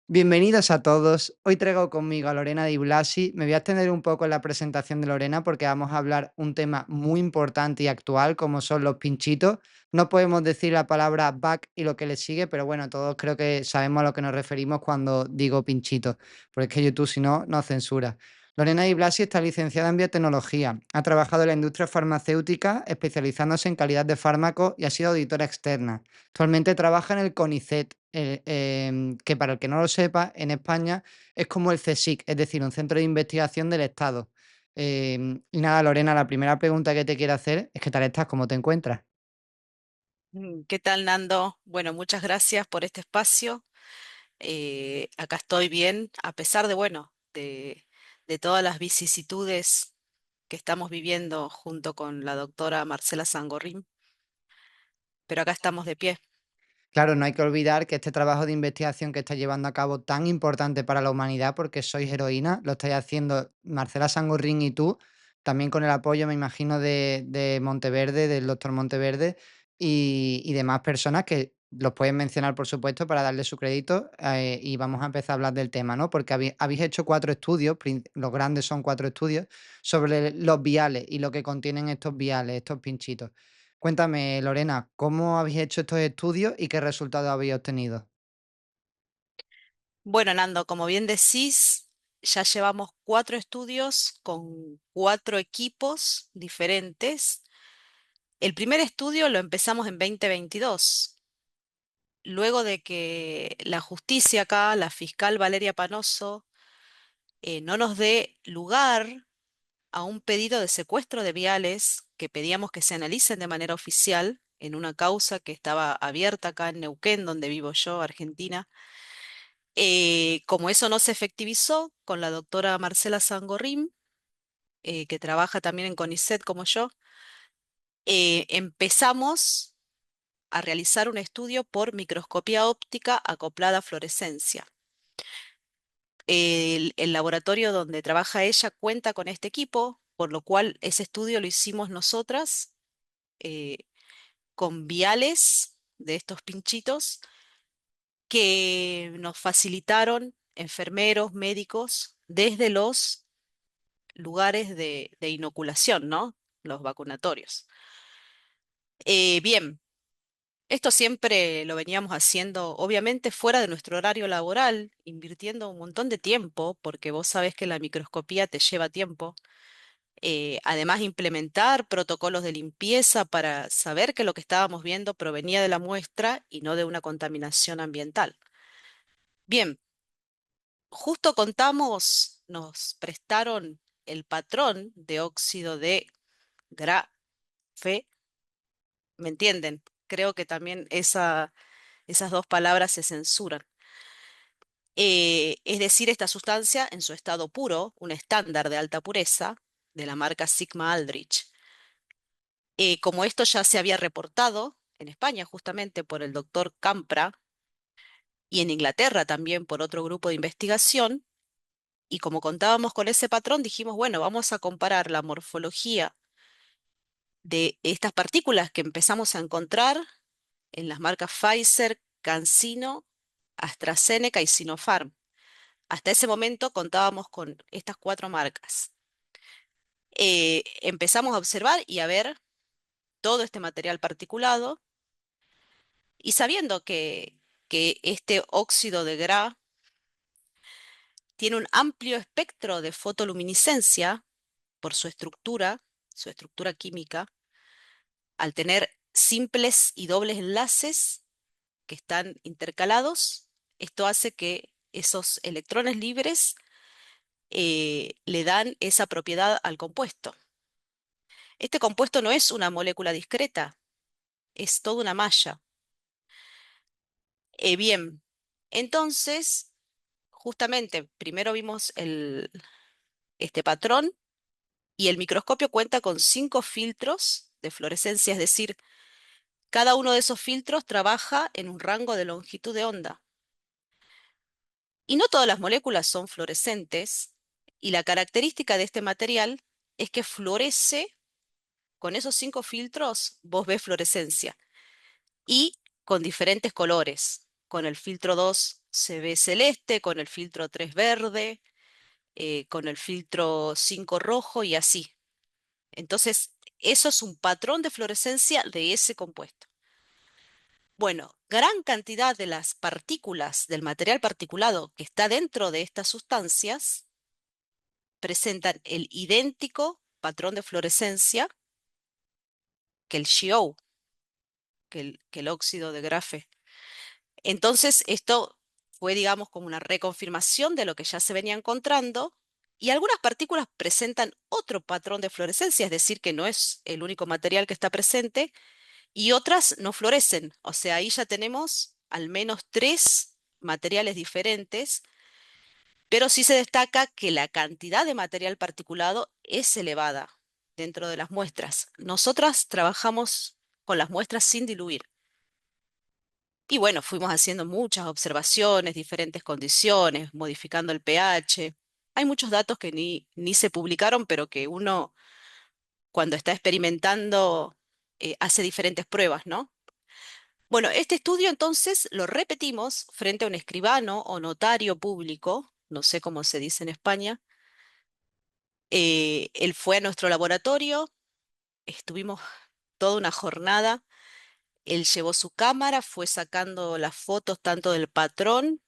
Bienvenidos a todos. Hoy traigo conmigo a Lorena Di Blasi. Me voy a extender un poco en la presentación de Lorena porque vamos a hablar un tema muy importante y actual como son los pinchitos. No podemos decir la palabra back y lo que le sigue, pero bueno, todos creo que sabemos a lo que nos referimos cuando digo pinchitos, porque es que YouTube si no nos censura. Lorena Di Blasi está licenciada en biotecnología, ha trabajado en la industria farmacéutica especializándose en calidad de fármacos y ha sido auditora externa. Actualmente trabaja en el CONICET, que para el que no lo sepa, en España es como el CSIC, es decir, un centro de investigación del Estado. Y nada, Lorena, la primera pregunta que te quiero hacer es ¿qué tal estás? ¿Cómo te encuentras? ¿Qué tal, Nando? Bueno, muchas gracias por este espacio. Acá estoy bien, a pesar de, bueno, de todas las vicisitudes que estamos viviendo junto con la doctora Marcela Sangorrim, pero acá estamos de pie. Claro, no hay que olvidar que este trabajo de investigación que está llevando a cabo tan importante para la humanidad, porque sois heroína, lo estáis haciendo Marcela Sangorrin y tú, también con el apoyo, me imagino, de Monteverde, del doctor Monteverde y demás personas que los pueden mencionar, por supuesto, para darle su crédito y vamos a empezar a hablar del tema, ¿no? Porque habéis hecho 4 estudios, los grandes son 4 estudios, sobre los viales y lo que contienen estos viales, estos pinchitos. Cuéntame, Lorena, ¿cómo habéis hecho estos estudios y qué resultados habéis obtenido? Bueno, Nando, como bien decís, ya llevamos 4 estudios con 4 equipos diferentes. El primer estudio lo empezamos en 2022, luego de que la justicia acá, la fiscal Valeria Panoso, no nos dé lugar a un pedido de secuestro de viales que pedíamos que se analicen de manera oficial en una causa que estaba abierta acá en Neuquén, donde vivo yo, Argentina. Como eso no se efectivizó con la doctora Marcela Sangorrim, que trabaja también en CONICET como yo, empezamos a realizar un estudio por microscopía óptica acoplada a fluorescencia. El laboratorio donde trabaja ella cuenta con este equipo, por lo cual ese estudio lo hicimos nosotras eh, con viales de estos pinchitos que nos facilitaron enfermeros, médicos, desde los lugares de inoculación, ¿no? Los vacunatorios. Bien, esto siempre lo veníamos haciendo, obviamente, fuera de nuestro horario laboral, invirtiendo un montón de tiempo, porque vos sabés que la microscopía te lleva tiempo. Además, implementar protocolos de limpieza para saber que lo que estábamos viendo provenía de la muestra y no de una contaminación ambiental. Bien, justo contamos, nos prestaron el patrón de óxido de grafe, ¿me entienden? Creo que también esas dos palabras se censuran. Es decir, esta sustancia en su estado puro, un estándar de alta pureza de la marca Sigma Aldrich. Como esto ya se había reportado en España justamente por el doctor Campra y en Inglaterra también por otro grupo de investigación, y como contábamos con ese patrón, dijimos, bueno, vamos a comparar la morfología de estas partículas que empezamos a encontrar en las marcas Pfizer, CanSino, AstraZeneca y Sinopharm. Hasta ese momento contábamos con estas 4 marcas. Empezamos a observar y a ver todo este material particulado. Y sabiendo que este óxido de Gra tiene un amplio espectro de fotoluminiscencia por su estructura química, al tener simples y dobles enlaces que están intercalados, esto hace que esos electrones libres le dan esa propiedad al compuesto. Este compuesto no es una molécula discreta, es toda una malla. Bien, entonces justamente, primero vimos este patrón y el microscopio cuenta con 5 filtros de fluorescencia, es decir, cada uno de esos filtros trabaja en un rango de longitud de onda. Y no todas las moléculas son fluorescentes, y la característica de este material es que fluoresce con esos 5 filtros, vos ves fluorescencia, y con diferentes colores. Con el filtro 2 se ve celeste con el filtro 3 verde, con el filtro 5 rojo y así. Entonces, eso es un patrón de fluorescencia de ese compuesto. Bueno, gran cantidad de las partículas del material particulado que está dentro de estas sustancias presentan el idéntico patrón de fluorescencia que el GO, que el óxido de grafe. Entonces, esto fue, digamos, como una reconfirmación de lo que ya se venía encontrando, y algunas partículas presentan otro patrón de fluorescencia, es decir, que no es el único material que está presente, y otras no fluorecen. O sea, ahí ya tenemos al menos tres materiales diferentes, pero sí se destaca que la cantidad de material particulado es elevada dentro de las muestras. Nosotras trabajamos con las muestras sin diluir. Y bueno, fuimos haciendo muchas observaciones, diferentes condiciones, modificando el pH. Hay muchos datos que ni se publicaron, pero que uno cuando está experimentando hace diferentes pruebas, ¿no? Bueno, este estudio entonces lo repetimos frente a un escribano o notario público, no sé cómo se dice en España. Él fue a nuestro laboratorio, estuvimos toda una jornada. Él llevó su cámara, fue sacando las fotos tanto del patrón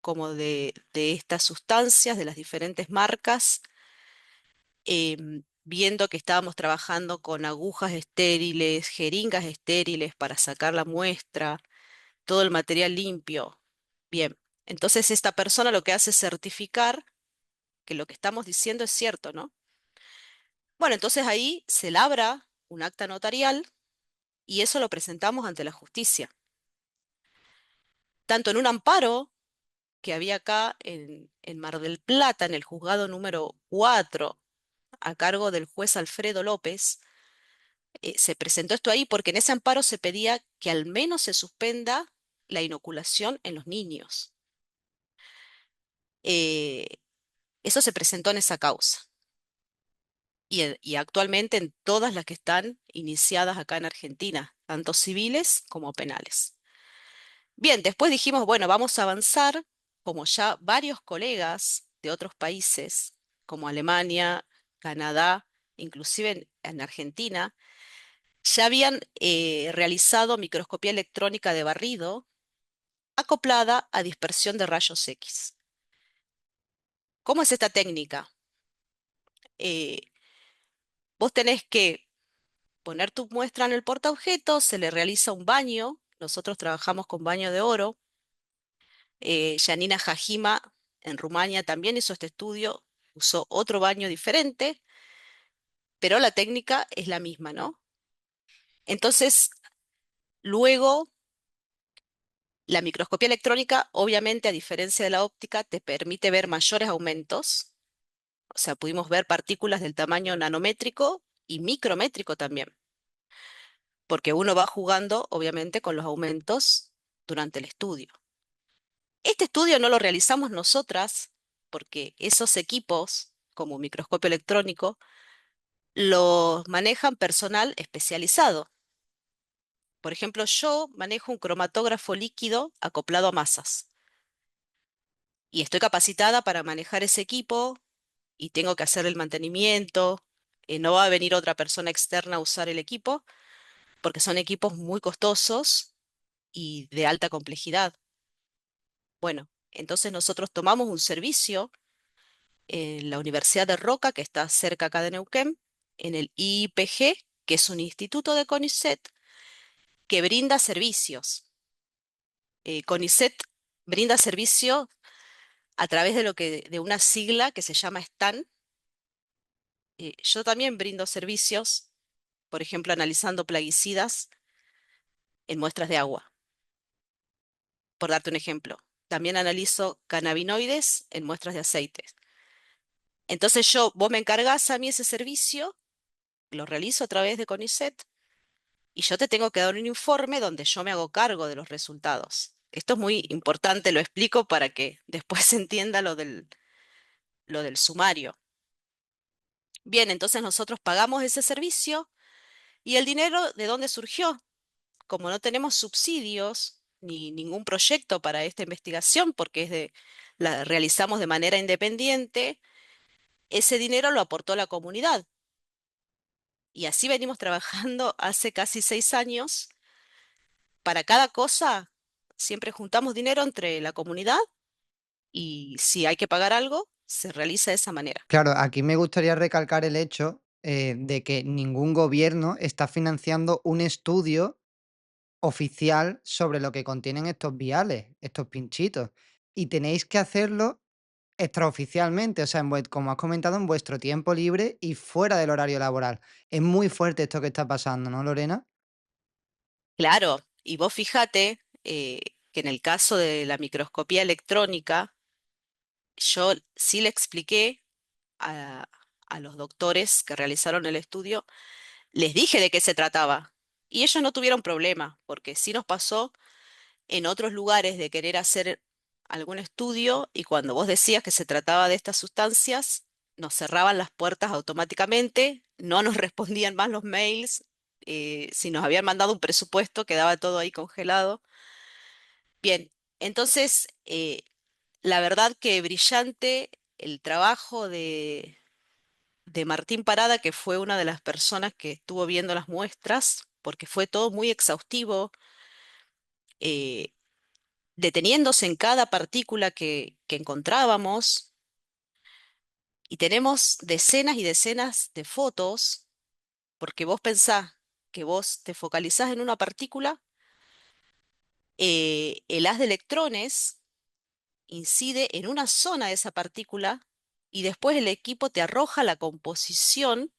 como de estas sustancias, de las diferentes marcas, viendo que estábamos trabajando con agujas estériles, jeringas estériles para sacar la muestra, todo el material limpio. Bien, entonces esta persona lo que hace es certificar que lo que estamos diciendo es cierto, ¿no? Bueno, entonces ahí se labra un acta notarial y eso lo presentamos ante la justicia, tanto en un amparo que había acá en Mar del Plata, en el juzgado número 4 a cargo del juez Alfredo López. Se presentó esto ahí porque en ese amparo se pedía que al menos se suspenda la inoculación en los niños. Eh, Eso se presentó en esa causa y actualmente en todas las que están iniciadas acá en Argentina, tanto civiles como penales. Bien, después dijimos, bueno, vamos a avanzar, como ya varios colegas de otros países, como Alemania, Canadá, inclusive en Argentina, ya habían realizado microscopía electrónica de barrido acoplada a dispersión de rayos X. ¿Cómo es esta técnica? Eh, Vos tenés que poner tu muestra en el portaobjetos, se le realiza un baño, nosotros trabajamos con baño de oro. Janina Jajima en Rumania también hizo este estudio, usó otro baño diferente, pero la técnica es la misma, ¿no? Entonces, luego, la microscopía electrónica, obviamente, a diferencia de la óptica, te permite ver mayores aumentos. O sea, pudimos ver partículas del tamaño nanométrico y micrométrico también, porque uno va jugando, obviamente, con los aumentos durante el estudio. Este estudio no lo realizamos nosotras, porque esos equipos, como microscopio electrónico, los manejan personal especializado. Por ejemplo, yo manejo un cromatógrafo líquido acoplado a masas y estoy capacitada para manejar ese equipo y tengo que hacer el mantenimiento. No va a venir otra persona externa a usar el equipo porque son equipos muy costosos y de alta complejidad. Bueno, entonces nosotros tomamos un servicio en la Universidad de Roca, que está cerca acá de Neuquén, en el IIPG, que es un instituto de CONICET que brinda servicios. CONICET brinda servicio a través de una sigla que se llama STAN. Yo también brindo servicios, por ejemplo, analizando plaguicidas en muestras de agua, por darte un ejemplo. También analizo cannabinoides en muestras de aceites. Entonces vos me encargas a mí ese servicio, lo realizo a través de CONICET y yo te tengo que dar un informe donde yo me hago cargo de los resultados. Esto es muy importante, lo explico para que después se entienda lo del sumario. Bien, entonces nosotros pagamos ese servicio y el dinero, ¿de dónde surgió? Como no tenemos subsidios ni ningún proyecto para esta investigación porque la realizamos de manera independiente. Ese dinero lo aportó la comunidad y así venimos trabajando hace casi 6 años. Para cada cosa siempre juntamos dinero entre la comunidad y si hay que pagar algo, se realiza de esa manera. Claro, aquí me gustaría recalcar el hecho de que ningún gobierno está financiando un estudio oficial sobre lo que contienen estos viales, estos pinchitos. Y tenéis que hacerlo extraoficialmente, o sea, como has comentado, en vuestro tiempo libre y fuera del horario laboral. Es muy fuerte esto que está pasando, ¿no, Lorena? Claro, y vos fíjate que en el caso de la microscopía electrónica, yo sí le expliqué a, a los doctores que realizaron el estudio, les dije de qué se trataba y ellos no tuvieron problema, porque sí nos pasó en otros lugares de querer hacer algún estudio y cuando vos decías que se trataba de estas sustancias, nos cerraban las puertas automáticamente, no nos respondían más los mails, si nos habían mandado un presupuesto quedaba todo ahí congelado. Bien, entonces, la verdad que brillante el trabajo de Martín Parada, que fue una de las personas que estuvo viendo las muestras, porque fue todo muy exhaustivo, eh, deteniéndose en cada partícula que encontrábamos, y tenemos decenas y decenas de fotos, porque vos pensás que vos te focalizás en una partícula, el haz de electrones incide en una zona de esa partícula y después el equipo te arroja la composición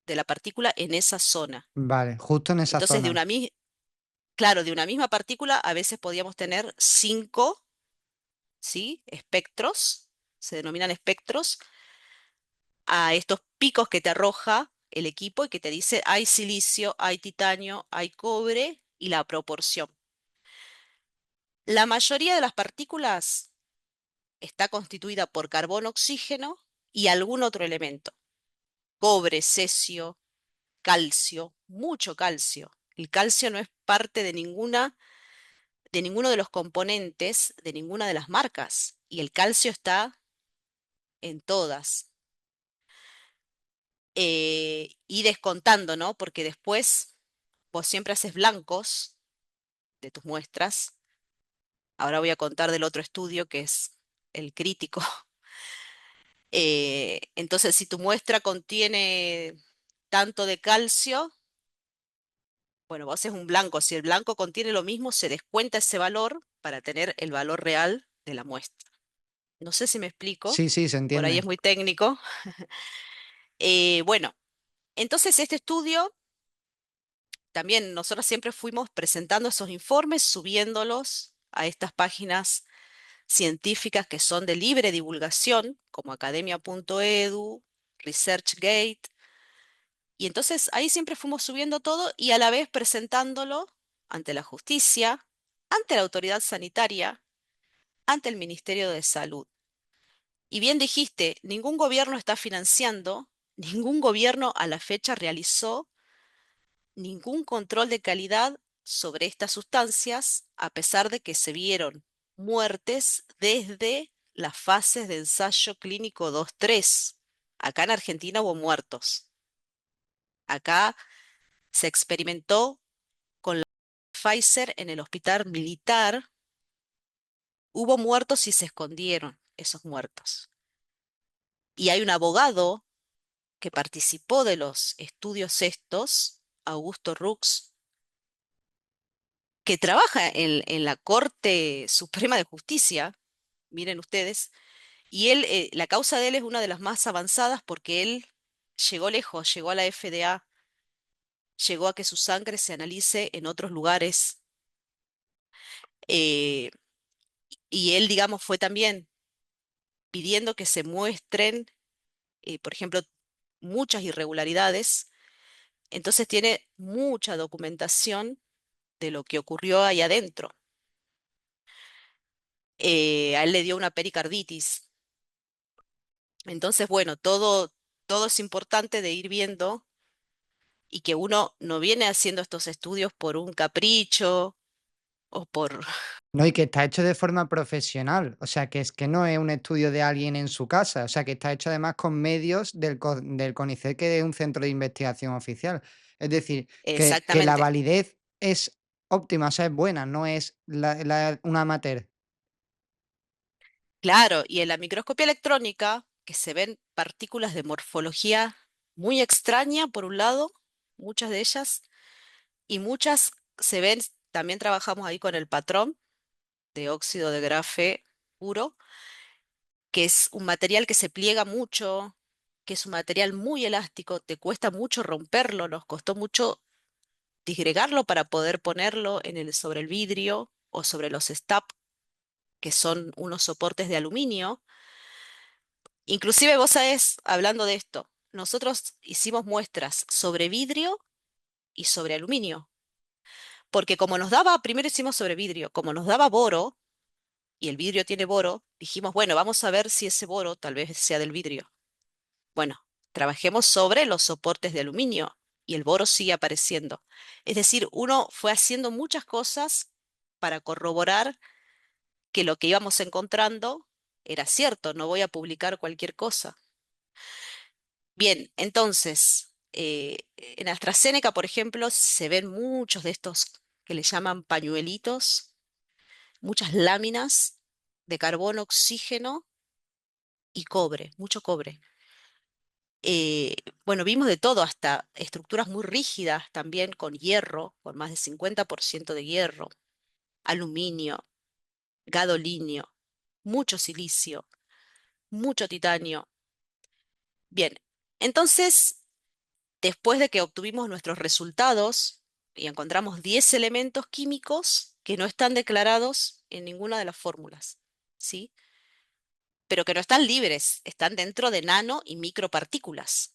de la partícula en esa zona. Vale, justo en esa Entonces, zona. claro, de una misma partícula a veces podíamos tener 5, ¿sí? Espectros, se denominan espectros, a estos picos que te arroja el equipo y que te dice hay silicio, hay titanio, hay cobre y la proporción. La mayoría de las partículas está constituida por carbono, oxígeno y algún otro elemento. Cobre, cesio, calcio, mucho calcio. El calcio no es parte de ninguno de los componentes de ninguna de las marcas y el calcio está en todas. Y descontando, ¿no? Porque después vos siempre haces blancos de tus muestras. Ahora voy a contar del otro estudio que es el crítico. Entonces, si tu muestra contiene tanto de calcio, bueno, vos haces un blanco. Si el blanco contiene lo mismo, se descuenta ese valor para tener el valor real de la muestra. No sé si me explico, Sí, sí, se por ahí entiende. es muy técnico. Bueno, entonces este estudio, también nosotros siempre fuimos presentando esos informes, subiéndolos a estas páginas científicas que son de libre divulgación, como academia.edu, ResearchGate, y entonces ahí siempre fuimos subiendo todo y a la vez presentándolo ante la justicia, ante la autoridad sanitaria, ante el Ministerio de Salud. Y bien dijiste, ningún gobierno está financiando, ningún gobierno a la fecha realizó ningún control de calidad sobre estas sustancias, a pesar de que se vieron muertes desde las fases de ensayo clínico 2-3. Acá en Argentina hubo muertos. Acá se experimentó con la Pfizer en el hospital militar. Hubo muertos y se escondieron esos muertos. Y hay un abogado que participó de los estudios estos, Augusto Rux, que trabaja en la Corte Suprema de Justicia, miren ustedes, y él, la causa de él es una de las más avanzadas porque él llegó lejos, llegó a la FDA, llegó a que su sangre se analice en otros lugares, eh, y él, digamos, fue también pidiendo que se muestren, por ejemplo, muchas irregularidades, entonces tiene mucha documentación de lo que ocurrió ahí adentro. A él le dio una pericarditis. Entonces, bueno, todo es importante de ir viendo y que uno no viene haciendo estos estudios por un capricho, o por... No, y que está hecho de forma profesional, o sea, que es que no es un estudio de alguien en su casa, o sea, que está hecho además con medios del CONICET, que es un centro de investigación oficial. Es decir, que la Exactamente. validez es óptima, o sea, es buena, no es una amateur. Claro, y en la microscopía electrónica, que se ven partículas de morfología muy extraña, por un lado, muchas de ellas, y muchas se ven, también trabajamos ahí con el patrón de óxido de grafé puro, que es un material que se pliega mucho, que es un material muy elástico, te cuesta mucho romperlo, nos costó mucho disgregarlo para poder ponerlo sobre el vidrio o sobre los STAP, que son unos soportes de aluminio. Inclusive vos sabés, hablando de esto, nosotros hicimos muestras sobre vidrio y sobre aluminio, porque como nos daba, primero hicimos sobre vidrio, como nos daba boro, y el vidrio tiene boro, dijimos, bueno, vamos a ver si ese boro tal vez sea del vidrio. Bueno, trabajemos sobre los soportes de aluminio y el boro sigue apareciendo. Es decir, uno fue haciendo muchas cosas para corroborar que lo que íbamos encontrando era cierto, no voy a publicar cualquier cosa. Bien, entonces, en AstraZeneca, por ejemplo, se ven muchos de estos que le llaman pañuelitos, muchas láminas de carbono, oxígeno y cobre, mucho cobre. Eh, bueno, vimos de todo, hasta estructuras muy rígidas también con hierro, con más de 50% de hierro, aluminio, gadolinio, mucho silicio, mucho titanio. Bien, entonces, después de que obtuvimos nuestros resultados y encontramos 10 elementos químicos que no están declarados en ninguna de las fórmulas, ¿sí? Pero que no están libres, están dentro de nano y micropartículas.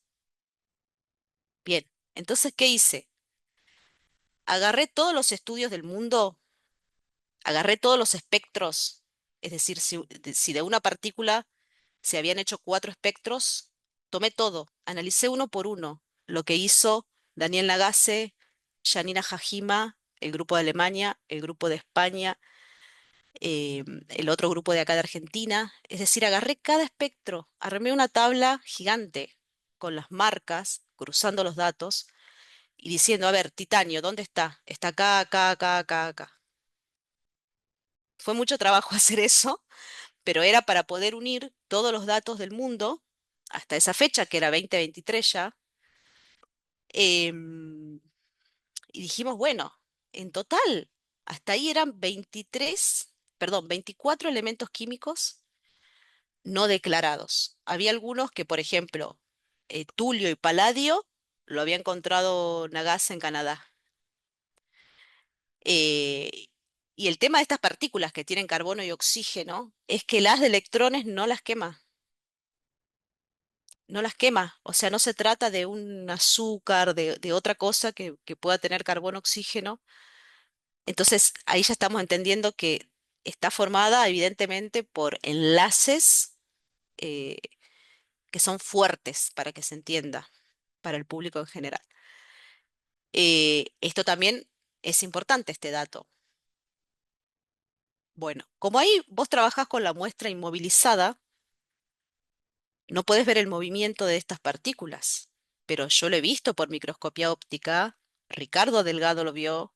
Bien, entonces, ¿qué hice? Agarré todos los estudios del mundo, agarré todos los espectros, es decir, si de una partícula se habían hecho 4 espectros, tomé todo, analicé uno por uno lo que hizo Daniel Lagasse, Janina Jajima, el grupo de Alemania, el grupo de España, el otro grupo de acá de Argentina. Es decir, agarré cada espectro, armé una tabla gigante con las marcas, cruzando los datos y diciendo, a ver, titanio, ¿dónde está? Está acá, acá, acá, acá, acá. Fue mucho trabajo hacer eso, pero era para poder unir todos los datos del mundo hasta esa fecha, que era 2023 ya. em, y dijimos, bueno, en total, hasta ahí eran 23, perdón, 24 elementos químicos no declarados. Había algunos que, por ejemplo, tulio y paladio lo había encontrado Nagase en Canadá. Eh, y el tema de estas partículas que tienen carbono y oxígeno es que el haz de electrones no las quema, no las quema. O sea, no se trata de un azúcar, de otra cosa que pueda tener carbono, oxígeno. Entonces, ahí ya estamos entendiendo que está formada evidentemente por enlaces eh, que son fuertes para que se entienda para el público en general. Esto también es importante, este dato. Bueno, como ahí vos trabajás con la muestra inmovilizada, no puedes ver el movimiento de estas partículas, pero yo lo he visto por microscopía óptica, Ricardo Delgado lo vio,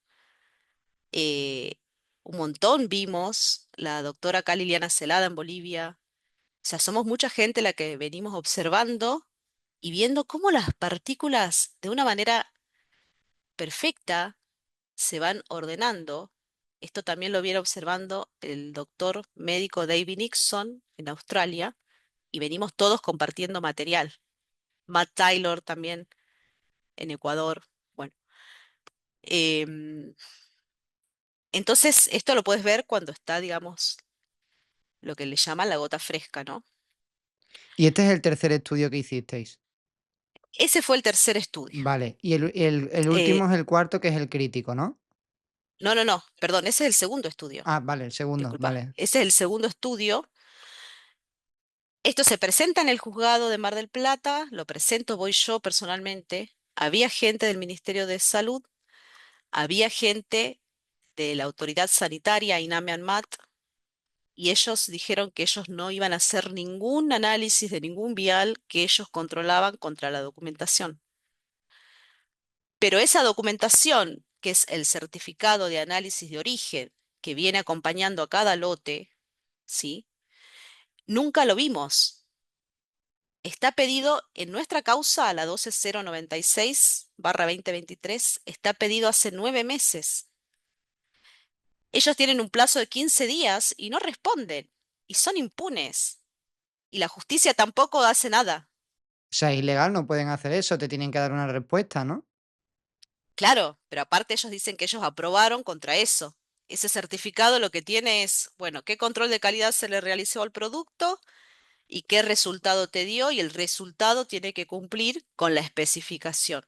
eh, un montón vimos, la doctora acá Liliana Celada en Bolivia. O sea, somos mucha gente la que venimos observando y viendo cómo las partículas de una manera perfecta se van ordenando. Esto también lo viene observando el doctor médico David Nixon en Australia y venimos todos compartiendo material. Matt Taylor también en Ecuador. Bueno, em, entonces esto lo puedes ver cuando está, digamos, lo que le llaman la gota fresca, ¿no? Y este es el tercer estudio que hicisteis. Ese fue el tercer estudio. Vale, y el Eh, último es el cuarto, que es el crítico, ¿no? no, no, no, perdón, ese es el segundo estudio. Ah, vale, el segundo, Disculpa, vale. ese es el segundo estudio. Esto se presenta en el juzgado de Mar del Plata, lo presento, voy yo personalmente. Había gente del Ministerio de Salud, había gente de la autoridad sanitaria, INAME ANMAT, y ellos dijeron que ellos no iban a hacer ningún análisis de ningún vial que ellos controlaban contra la documentación. Pero esa documentación, que es el certificado de análisis de origen que viene acompañando a cada lote, ¿sí? Nunca lo vimos. Está pedido en nuestra causa, a la 12096/2023, está pedido hace 9 meses. Ellos tienen un plazo de 15 días y no responden, y son impunes, y la justicia tampoco hace nada. O sea, es ilegal, no pueden hacer eso, te tienen que dar una respuesta, ¿no? Claro, pero aparte ellos dicen que ellos aprobaron contra eso. Ese certificado lo que tiene es, bueno, qué control de calidad se le realizó al producto y qué resultado te dio, y el resultado tiene que cumplir con la especificación.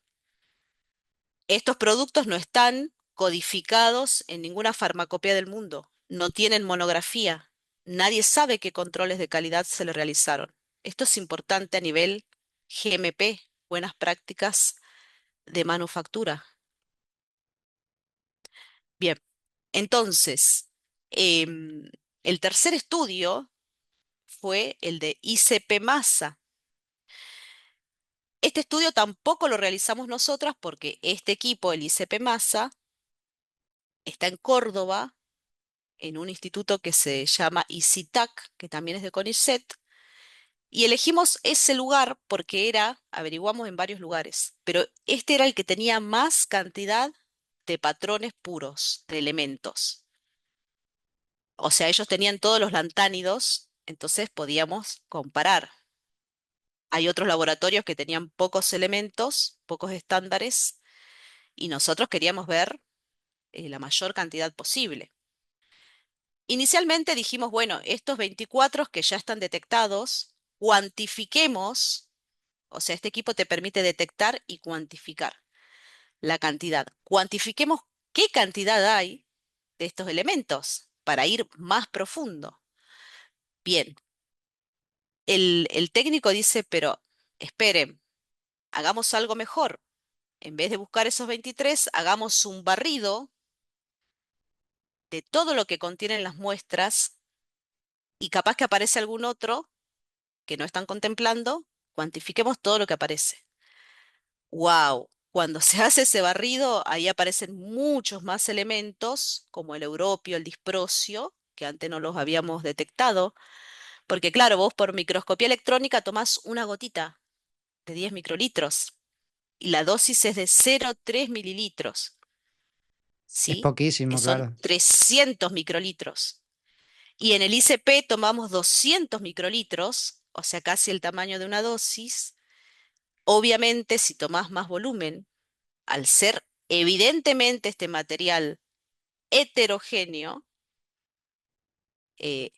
Estos productos no están codificados en ninguna farmacopea del mundo, no tienen monografía, nadie sabe qué controles de calidad se le realizaron. Esto es importante a nivel GMP, buenas prácticas de manufactura. Bien, entonces, em, el tercer estudio fue el de ICP Masa. Este estudio tampoco lo realizamos nosotras porque este equipo, el ICP Masa, está en Córdoba, en un instituto que se llama ICITAC, que también es de CONICET, y elegimos ese lugar porque averiguamos en varios lugares, pero este era el que tenía más cantidad de patrones puros, de elementos. O sea, ellos tenían todos los lantánidos, entonces podíamos comparar. Hay otros laboratorios que tenían pocos elementos, pocos estándares, y nosotros queríamos ver la mayor cantidad posible. Inicialmente dijimos, bueno, estos 24 que ya están detectados, cuantifiquemos, o sea, este equipo te permite detectar y cuantificar la cantidad. Cuantifiquemos qué cantidad hay de estos elementos para ir más profundo. Bien, el técnico dice, pero esperen, hagamos algo mejor. En vez de buscar esos 23, hagamos un barrido de todo lo que contienen las muestras, y capaz que aparece algún otro que no están contemplando, cuantifiquemos todo lo que aparece. ¡Wow! Cuando se hace ese barrido, ahí aparecen muchos más elementos, como el europio, el disprosio, que antes no los habíamos detectado, porque claro, vos por microscopía electrónica tomás una gotita de 10 microlitros y la dosis es de 0,3 mililitros, Es ¿sí? Que poquísimo, son claro. 300 microlitros. Y en el ICP tomamos 200 microlitros, o sea, casi el tamaño de una dosis. Obviamente, si tomás más volumen, al ser evidentemente este material heterogéneo, eh,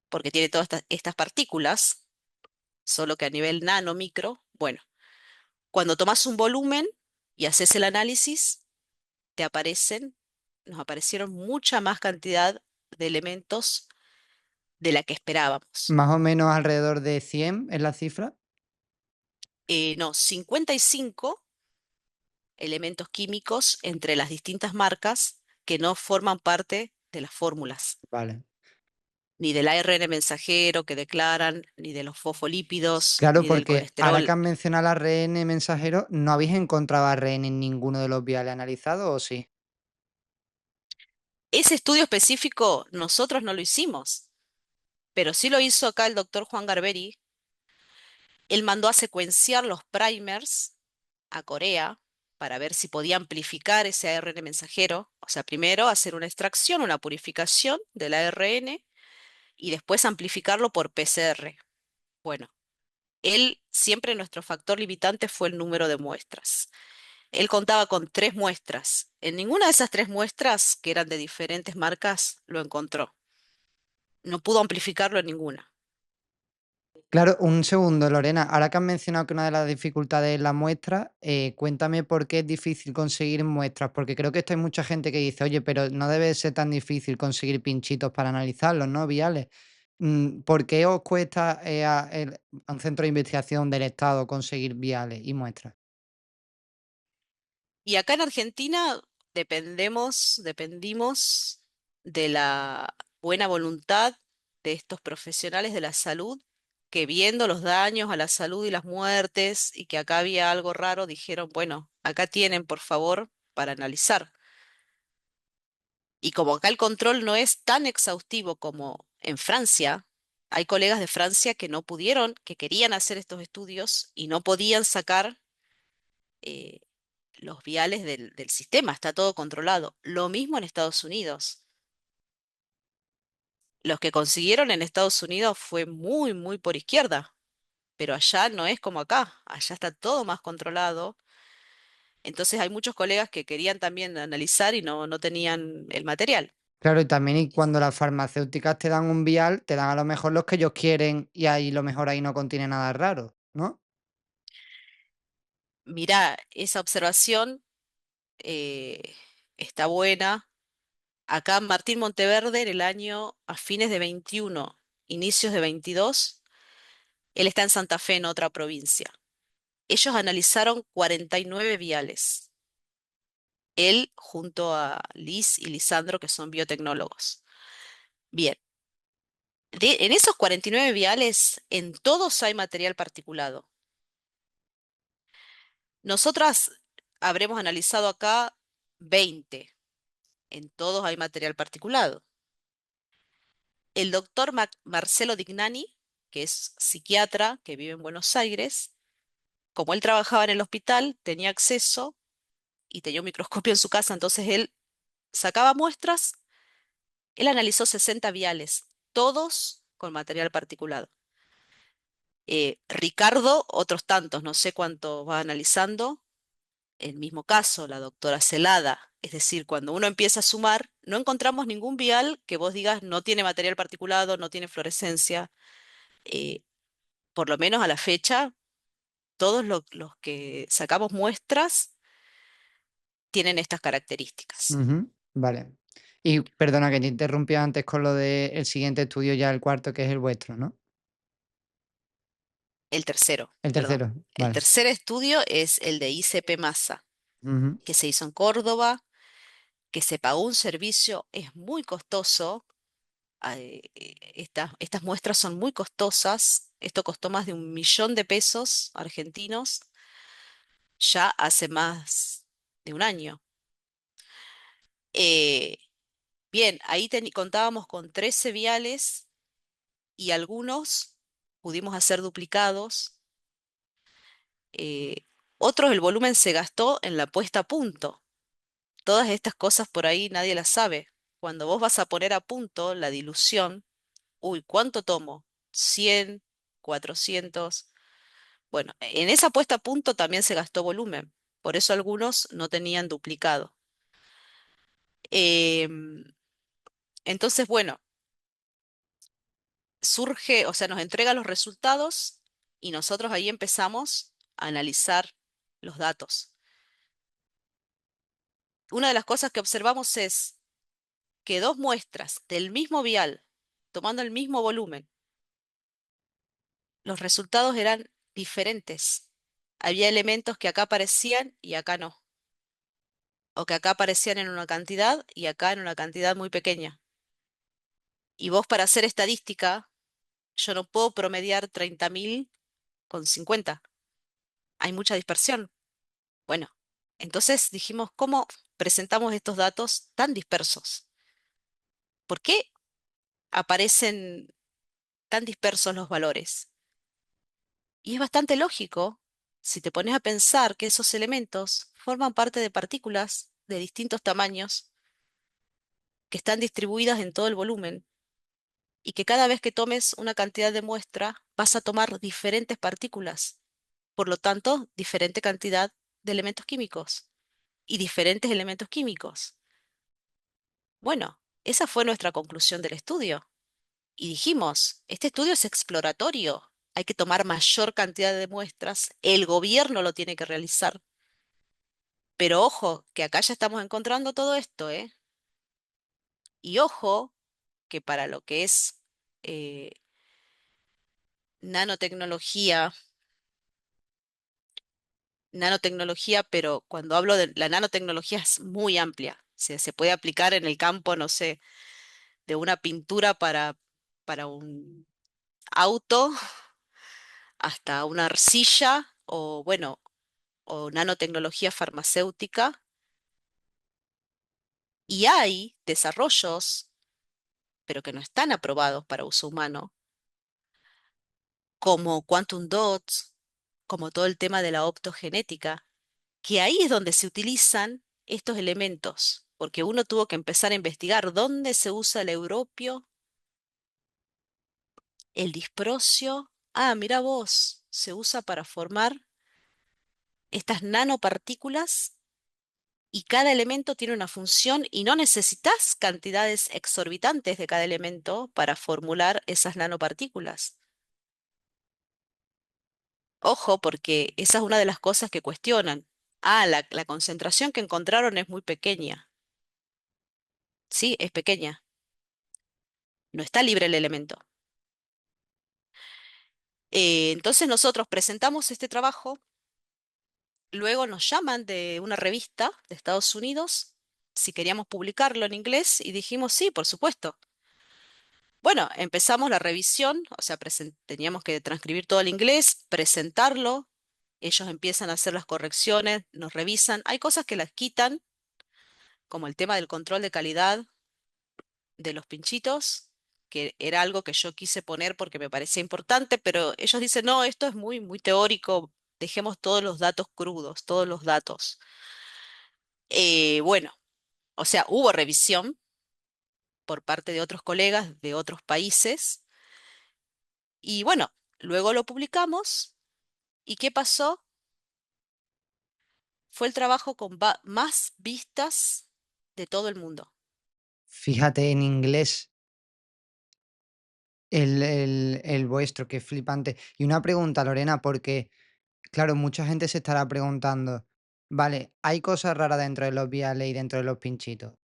porque tiene todas estas partículas, solo que a nivel nanomicro, bueno, cuando tomás un volumen y haces el análisis, te aparecen, nos aparecieron mucha más cantidad de elementos de la que esperábamos. Más o menos alrededor de 100 es la cifra. No, 55 elementos químicos entre las distintas marcas que no forman parte de las fórmulas, Vale. ni del ARN mensajero que declaran, ni de los fosfolípidos, Claro, ni del porque ahora que colesterol. has mencionado el ARN mensajero, ¿no habéis encontrado ARN en ninguno de los viales analizados o sí? Ese estudio específico nosotros no lo hicimos, pero sí lo hizo acá el doctor Juan Garberi. Él mandó a secuenciar los primers a Corea para ver si podía amplificar ese ARN mensajero. O sea, primero hacer una extracción, una purificación del ARN y después amplificarlo por PCR. Bueno, él siempre nuestro factor limitante fue el número de muestras. Él contaba con 3 muestras. En ninguna de esas 3 muestras, que eran de diferentes marcas, lo encontró. No pudo amplificarlo en ninguna. Claro, un segundo, Lorena. Ahora que has mencionado que una de las dificultades es la muestra, cuéntame por qué es difícil conseguir muestras, porque creo que esto hay mucha gente que dice, oye, pero no debe ser tan difícil conseguir pinchitos para analizarlos, ¿no? Viales. ¿Por qué os cuesta a un centro de investigación del Estado conseguir viales y muestras? Y acá en Argentina dependimos de la buena voluntad de estos profesionales de la salud que viendo los daños a la salud y las muertes y que acá había algo raro, dijeron, bueno, acá tienen, por favor, para analizar. Y como acá el control no es tan exhaustivo como en Francia, hay colegas de Francia que no pudieron, que querían hacer estos estudios y no podían sacar eh, los viales del sistema, está todo controlado. Lo mismo en Estados Unidos. Los que consiguieron en Estados Unidos fue muy, muy por izquierda, pero allá no es como acá, allá está todo más controlado. Entonces hay muchos colegas que querían también analizar y no tenían el material. Claro, y también y cuando las farmacéuticas te dan un vial, te dan a lo mejor los que ellos quieren y ahí lo mejor ahí no contiene nada raro, ¿no? Mirá, esa observación eh, está buena. Acá Martín Monteverde, en el año a fines de 21, inicios de 22, él está en Santa Fe, en otra provincia. Ellos analizaron 49 viales. Él junto a Liz y Lisandro, que son biotecnólogos. Bien, en esos 49 viales, en todos hay material particulado. Nosotras habremos analizado acá 20. En todos hay material particulado. El doctor Marcelo Dignani, que es psiquiatra, que vive en Buenos Aires, como él trabajaba en el hospital, tenía acceso y tenía un microscopio en su casa, entonces él sacaba muestras, él analizó 60 viales, todos con material particulado. Ricardo, otros tantos, no sé cuánto va analizando. El mismo caso, la doctora Celada. Es decir, cuando uno empieza a sumar, no encontramos ningún vial que vos digas no tiene material particulado, no tiene fluorescencia. Eh, por lo menos a la fecha, todos los que sacamos muestras tienen estas características. Ujú, vale. Y perdona que te interrumpí antes con lo del siguiente estudio, ya el cuarto, que es el vuestro, ¿no? El tercero, El perdón. tercero, El vale. tercer estudio es el de ICP Massa, Ujú, que se hizo en Córdoba, que se pagó un servicio, es muy costoso. Estas muestras son muy costosas. Esto costó más de 1 millón de pesos argentinos ya hace más de un año. Eh, Bien, ahí contábamos con 13 viales y algunos pudimos hacer duplicados. eh, Otros el volumen se gastó en la puesta a punto. Todas estas cosas por ahí nadie las sabe. Cuando vos vas a poner a punto la dilución, uy, ¿cuánto tomo? 100, 400. Bueno, en esa puesta a punto también se gastó volumen. Por eso algunos no tenían duplicado. Em, entonces, bueno, surge, o sea, nos entrega los resultados y nosotros ahí empezamos a analizar los datos. Una de las cosas que observamos es que dos muestras del mismo vial, tomando el mismo volumen, los resultados eran diferentes. Había elementos que acá aparecían y acá no, o que acá aparecían en una cantidad y acá en una cantidad muy pequeña. Y vos para hacer estadística, yo no puedo promediar 30.000 con 50. Hay mucha dispersión. Bueno, entonces dijimos, ¿cómo presentamos estos datos tan dispersos? ¿Por qué aparecen tan dispersos los valores? Y es bastante lógico si te pones a pensar que esos elementos forman parte de partículas de distintos tamaños que están distribuidas en todo el volumen y que cada vez que tomes una cantidad de muestra vas a tomar diferentes partículas, por lo tanto, diferente cantidad de elementos químicos y diferentes elementos químicos. Bueno, esa fue nuestra conclusión del estudio. Y dijimos, este estudio es exploratorio, hay que tomar mayor cantidad de muestras, el gobierno lo tiene que realizar. Pero ojo, que acá ya estamos encontrando todo esto, ¿eh? Y ojo, que para lo que es eh, nanotecnología, nanotecnología, pero cuando hablo de la nanotecnología es muy amplia. Se puede aplicar en el campo, no sé, de una pintura para un auto hasta una arcilla o, bueno, o nanotecnología farmacéutica. Y hay desarrollos, pero que no están aprobados para uso humano, como quantum dots, como todo el tema de la optogenética, que ahí es donde se utilizan estos elementos, porque uno tuvo que empezar a investigar dónde se usa el europio, el disprosio. Ah, mira vos, se usa para formar estas nanopartículas y cada elemento tiene una función y no necesitas cantidades exorbitantes de cada elemento para formular esas nanopartículas. Ojo, porque esa es una de las cosas que cuestionan. Ah, la concentración que encontraron es muy pequeña. Sí, es pequeña. No está libre el elemento. Entonces nosotros presentamos este trabajo, luego nos llaman de una revista de Estados Unidos si queríamos publicarlo en inglés y dijimos sí, por supuesto. Bueno, empezamos la revisión, o sea, teníamos que transcribir todo el inglés, presentarlo, ellos empiezan a hacer las correcciones, nos revisan, hay cosas que las quitan, como el tema del control de calidad de los pinchitos, que era algo que yo quise poner porque me parecía importante, pero ellos dicen, no, esto es muy, muy teórico, dejemos todos los datos crudos, todos los datos. Bueno, o sea, hubo revisión por parte de otros colegas de otros países y bueno, luego lo publicamos. ¿Y qué pasó? Fue el trabajo con más vistas de todo el mundo. Fíjate, en inglés, el vuestro, qué flipante. Y una pregunta, Lorena, porque claro, mucha gente se estará preguntando, vale, hay cosas raras dentro de los viales y dentro de los pinchitos.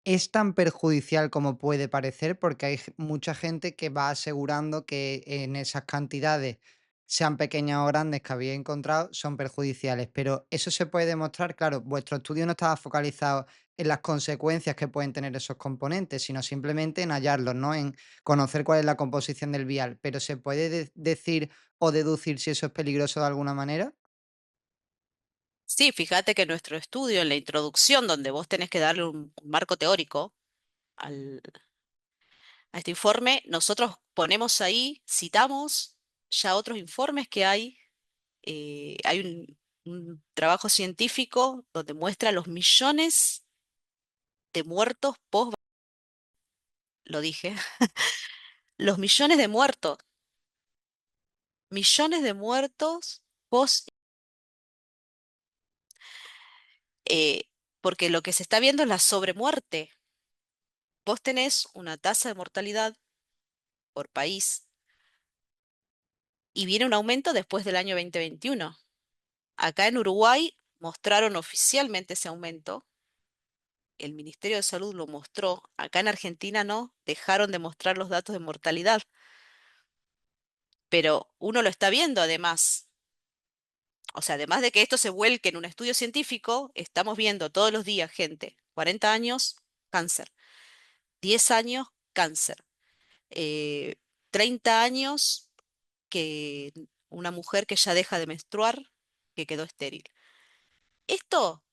¿Es tan perjudicial como puede parecer? Porque hay mucha gente que va asegurando que en esas cantidades, sean pequeñas o grandes que había encontrado, son perjudiciales. Pero eso se puede demostrar, claro, vuestro estudio no estaba focalizado en las consecuencias que pueden tener esos componentes, sino simplemente en hallarlos, ¿no? En conocer cuál es la composición del vial. Pero ¿se puede decir o deducir si eso es peligroso de alguna manera? Sí, fíjate que nuestro estudio, en la introducción, donde vos tenés que darle un marco teórico a este informe, nosotros ponemos ahí, citamos ya otros informes que hay. Hay un trabajo científico donde muestra los millones de muertos post, lo dije, los millones de muertos post, eh, porque lo que se está viendo es la sobremuerte. Vos tenés una tasa de mortalidad por país y viene un aumento después del año 2021. Acá en Uruguay mostraron oficialmente ese aumento, el Ministerio de Salud lo mostró, acá en Argentina no, dejaron de mostrar los datos de mortalidad, pero uno lo está viendo además. O sea, además de que esto se vuelque en un estudio científico, estamos viendo todos los días gente, 40 años, cáncer, 10 años, cáncer, eh, 30 años, que una mujer que ya deja de menstruar, que quedó estéril. Esto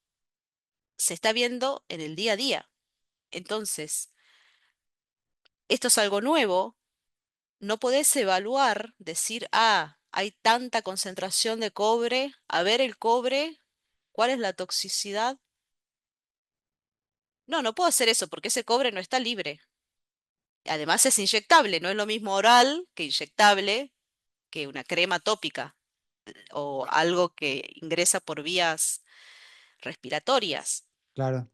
se está viendo en el día a día. Entonces, esto es algo nuevo, no podés evaluar, decir, ah, hay tanta concentración de cobre, a ver el cobre, ¿cuál es la toxicidad? No, no puedo hacer eso porque ese cobre no está libre. Además es inyectable, no es lo mismo oral que inyectable, que una crema tópica o algo que ingresa por vías respiratorias. Claro.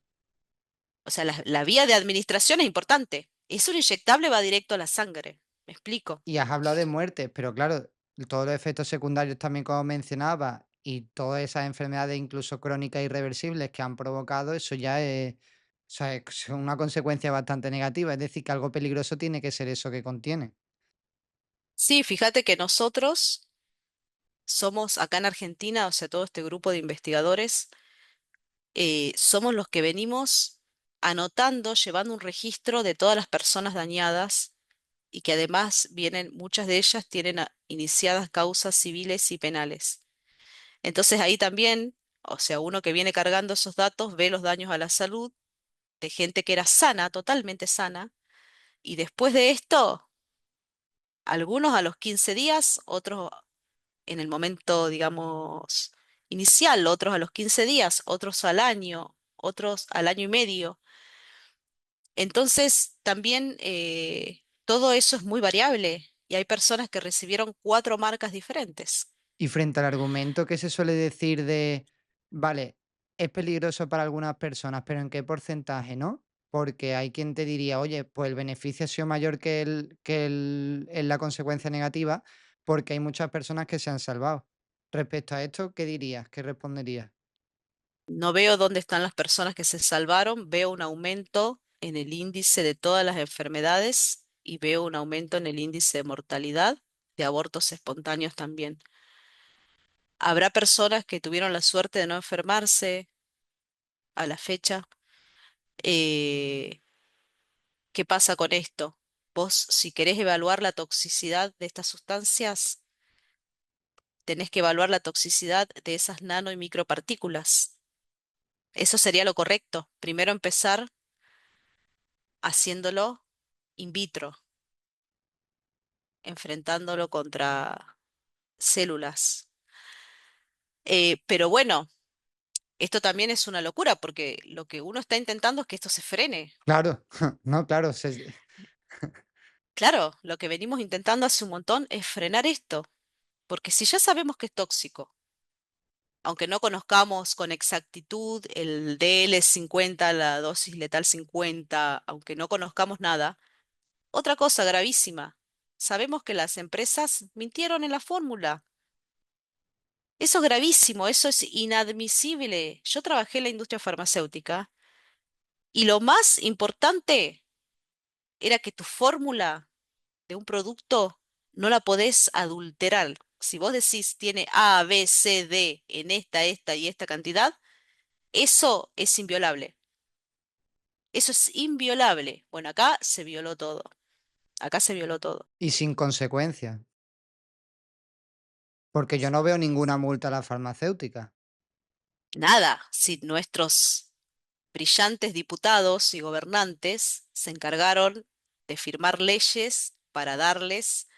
O sea, la vía de administración es importante. Es un inyectable, va directo a la sangre. ¿Me explico? Y has hablado de muertes, pero claro, todos los efectos secundarios también, como mencionaba, y todas esas enfermedades, incluso crónicas irreversibles, que han provocado, eso ya es, o sea, es una consecuencia bastante negativa. Es decir, que algo peligroso tiene que ser eso que contiene. Sí, fíjate que nosotros, Somos acá en Argentina, o sea, todo este grupo de investigadores, somos los que venimos anotando, llevando un registro de todas las personas dañadas y que además vienen, muchas de ellas tienen iniciadas causas civiles y penales. Entonces ahí también, o sea, uno que viene cargando esos datos ve los daños a la salud de gente que era sana, totalmente sana, y después de esto, algunos a los 15 días, otros en el momento, digamos, inicial, otros a los 15 días, otros al año, otros al año y medio. Entonces, también todo eso es muy variable y hay personas que recibieron 4 marcas diferentes. Y frente al argumento que se suele decir de, vale, es peligroso para algunas personas, pero ¿en qué porcentaje, no? Porque hay quien te diría, oye, pues el beneficio ha sido mayor la consecuencia negativa, porque hay muchas personas que se han salvado. Respecto a esto, ¿qué dirías? ¿Qué responderías? No veo dónde están las personas que se salvaron, veo un aumento en el índice de todas las enfermedades y veo un aumento en el índice de mortalidad, de abortos espontáneos también. Habrá personas que tuvieron la suerte de no enfermarse a la fecha. Eh, ¿Qué pasa con esto? Vos, si querés evaluar la toxicidad de estas sustancias, tenés que evaluar la toxicidad de esas nano y micropartículas. Eso sería lo correcto. Primero empezar haciéndolo in vitro, enfrentándolo contra células. Pero bueno, esto también es una locura porque lo que uno está intentando es que esto se frene. Claro, no, claro, Claro, lo que venimos intentando hace un montón es frenar esto, porque si ya sabemos que es tóxico, aunque no conozcamos con exactitud el DL50, la dosis letal 50, aunque no conozcamos nada, otra cosa gravísima, sabemos que las empresas mintieron en la fórmula. Eso es gravísimo, eso es inadmisible. Yo trabajé en la industria farmacéutica y lo más importante era que tu fórmula de un producto no la podés adulterar. Si vos decís tiene A, B, C, D en esta y esta cantidad, eso es inviolable. Eso es inviolable. Bueno, acá se violó todo. Acá se violó todo. y sin consecuencias, porque yo no veo ninguna multa a la farmacéutica. Nada, si nuestros brillantes diputados y gobernantes se encargaron de firmar leyes para darles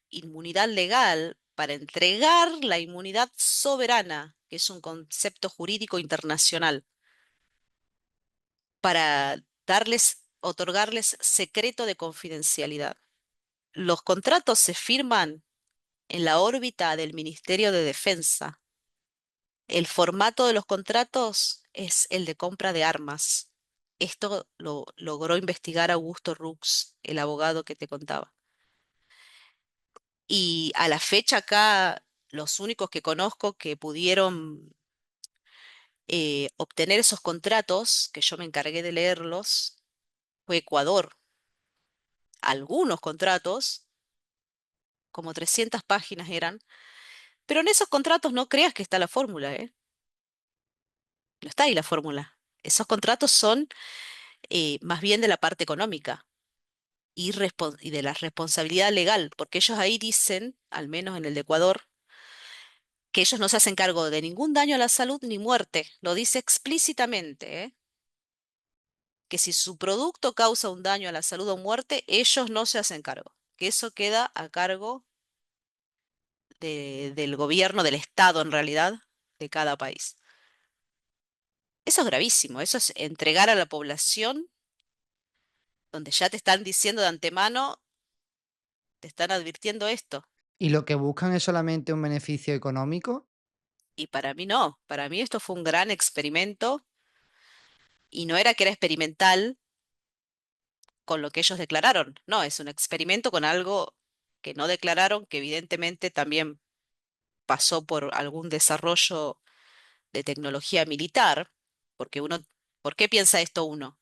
inmunidad legal, para entregar la inmunidad soberana, que es un concepto jurídico internacional, para darles, otorgarles secreto de confidencialidad. Los contratos se firman en la órbita del Ministerio de Defensa. El formato de los contratos es el de compra de armas. Esto lo logró investigar Augusto Rux, el abogado que te contaba. Y a la fecha acá, los únicos que conozco que pudieron obtener esos contratos, que yo me encargué de leerlos, fue Ecuador. Algunos contratos, como 300 páginas eran, pero en esos contratos no creas que está la fórmula, ¿eh? No está ahí la fórmula. Esos contratos son más bien de la parte económica y de la responsabilidad legal, porque ellos ahí dicen, al menos en el de Ecuador, que ellos no se hacen cargo de ningún daño a la salud ni muerte. Lo dice explícitamente, ¿eh? Que si su producto causa un daño a la salud o muerte, ellos no se hacen cargo, que eso queda a cargo del gobierno, del Estado en realidad, de cada país. Eso es gravísimo, eso es entregar a la población donde ya te están diciendo de antemano, te están advirtiendo esto. ¿Y lo que buscan es solamente un beneficio económico? Y para mí no, para mí esto fue un gran experimento y no era que era experimental con lo que ellos declararon, no, es un experimento con algo que no declararon, que evidentemente también pasó por algún desarrollo de tecnología militar, porque uno, ¿por qué piensa esto uno?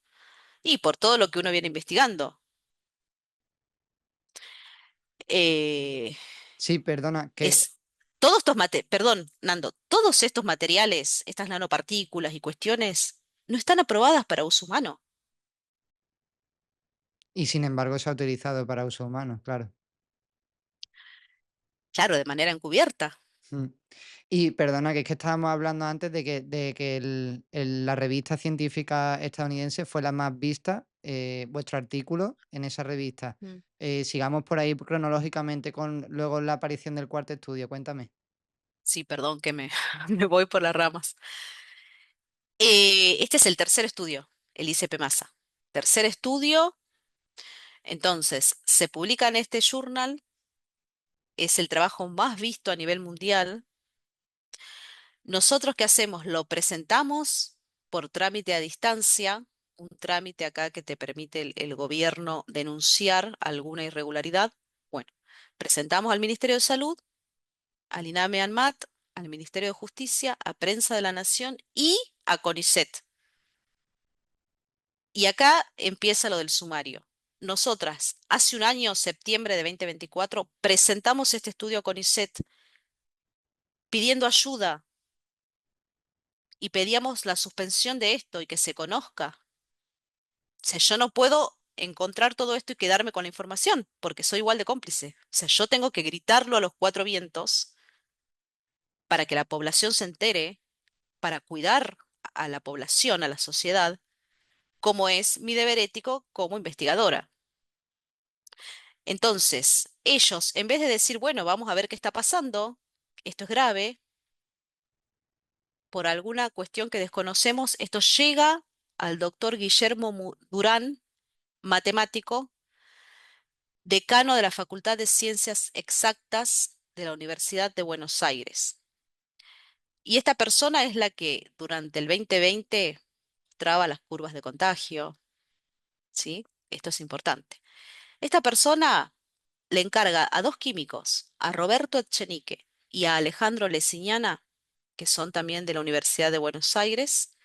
Y por todo lo que uno viene investigando. Eh, Sí, perdona, que es, todos estos perdón, Nando, todos estos materiales, estas nanopartículas y cuestiones, no están aprobadas para uso humano. Y sin embargo se ha utilizado para uso humano, claro. Claro, de manera encubierta. Mm. Y perdona, que es que estábamos hablando antes de que la revista científica estadounidense fue la más vista, vuestro artículo en esa revista. Mm. Sigamos por ahí cronológicamente con luego la aparición del cuarto estudio, cuéntame. Sí, perdón que me, me voy por las ramas. Este es el tercer estudio, el ICP Massa. Tercer estudio, entonces, se publica en este journal, es el trabajo más visto a nivel mundial. Nosotros, ¿qué hacemos? Lo presentamos por trámite a distancia, un trámite acá que te permite el gobierno denunciar alguna irregularidad. Bueno, presentamos al Ministerio de Salud, al INAME ANMAT, al Ministerio de Justicia, a Prensa de la Nación y a CONICET. Y acá empieza lo del sumario. Nosotras, hace un año, septiembre de 2024, presentamos este estudio a CONICET pidiendo ayuda y pedíamos la suspensión de esto y que se conozca. O sea, yo no puedo encontrar todo esto y quedarme con la información, porque soy igual de cómplice. O sea, yo tengo que gritarlo a los cuatro vientos para que la población se entere, para cuidar a la población, a la sociedad, como es mi deber ético como investigadora. Entonces, ellos, en vez de decir, bueno, vamos a ver qué está pasando, esto es grave, por alguna cuestión que desconocemos, esto llega al doctor Guillermo Durán, matemático, decano de la Facultad de Ciencias Exactas de la Universidad de Buenos Aires. Y esta persona es la que durante el 2020 traba las curvas de contagio, ¿sí? Esto es importante. Esta persona le encarga a dos químicos, a Roberto Echenique y a Alejandro Lesiñana, que son también de la Universidad de Buenos Aires,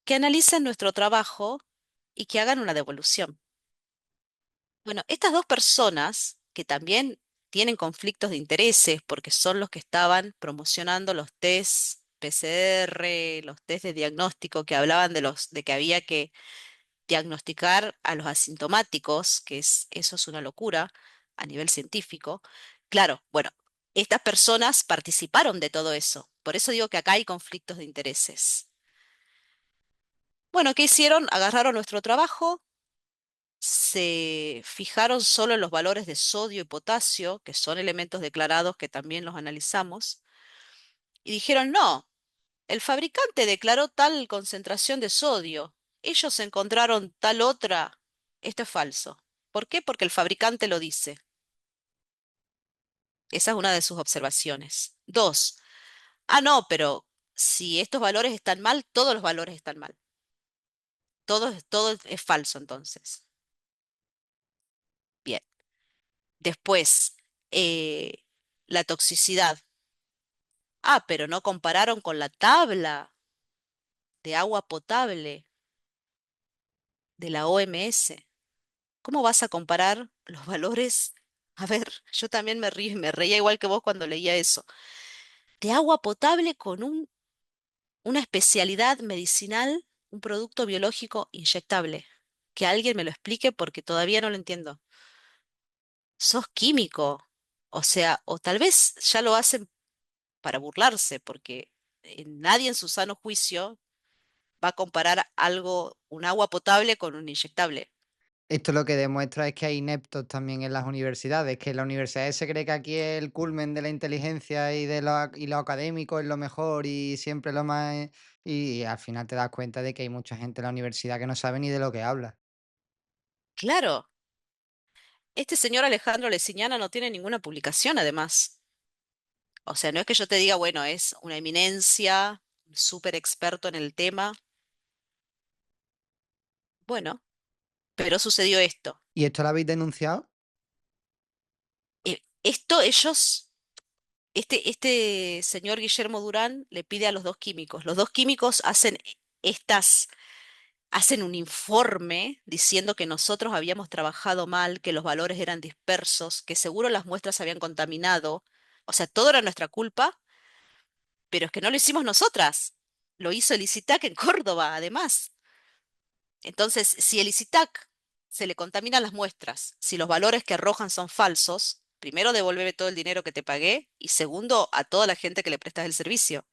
que analicen nuestro trabajo y que hagan una devolución. Bueno, estas dos personas, que también tienen conflictos de intereses porque son los que estaban promocionando los test PCR, los test de diagnóstico que hablaban de que había que diagnosticar a los asintomáticos, eso es una locura a nivel científico. Claro, bueno, estas personas participaron de todo eso. Por eso digo que acá hay conflictos de intereses. Bueno, ¿qué hicieron? Agarraron nuestro trabajo, se fijaron solo en los valores de sodio y potasio, que son elementos declarados que también los analizamos, y dijeron, no, el fabricante declaró tal concentración de sodio, ellos encontraron tal otra, esto es falso. ¿Por qué? Porque el fabricante lo dice. Esa es una de sus observaciones. Dos, no, pero si estos valores están mal, todos los valores están mal. Todo es falso entonces. Bien. Después, eh, la toxicidad. Pero no compararon con la tabla de agua potable de la OMS. ¿Cómo vas a comparar los valores? A ver, yo también me río y me reía igual que vos cuando leía eso. De agua potable con una especialidad medicinal, un producto biológico inyectable. Que alguien me lo explique porque todavía no lo entiendo. Sos químico. O sea, o tal vez ya lo hacen para burlarse, porque nadie en su sano juicio va a comparar algo, un agua potable con un inyectable. Esto lo que demuestra es que hay ineptos también en las universidades, que en las universidades se cree que aquí es el culmen de la inteligencia y lo académico es lo mejor y siempre lo más, y al final te das cuenta de que hay mucha gente en la universidad que no sabe ni de lo que habla. Claro, este señor Alejandro Leciñana no tiene ninguna publicación además. O sea, no es que yo te diga, bueno, es una eminencia, súper experto en el tema. Bueno, pero sucedió esto. ¿Y esto lo habéis denunciado? Esto ellos, este señor Guillermo Durán le pide a los dos químicos. Los dos químicos estas hacen un informe diciendo que nosotros habíamos trabajado mal, que los valores eran dispersos, que seguro las muestras se habían contaminado. O sea, todo era nuestra culpa, pero es que no lo hicimos nosotras. Lo hizo el ICITAC en Córdoba, además. Entonces, si el ICITAC se le contaminan las muestras, si los valores que arrojan son falsos, primero devuélveme todo el dinero que te pagué y segundo, a toda la gente que le prestas el servicio.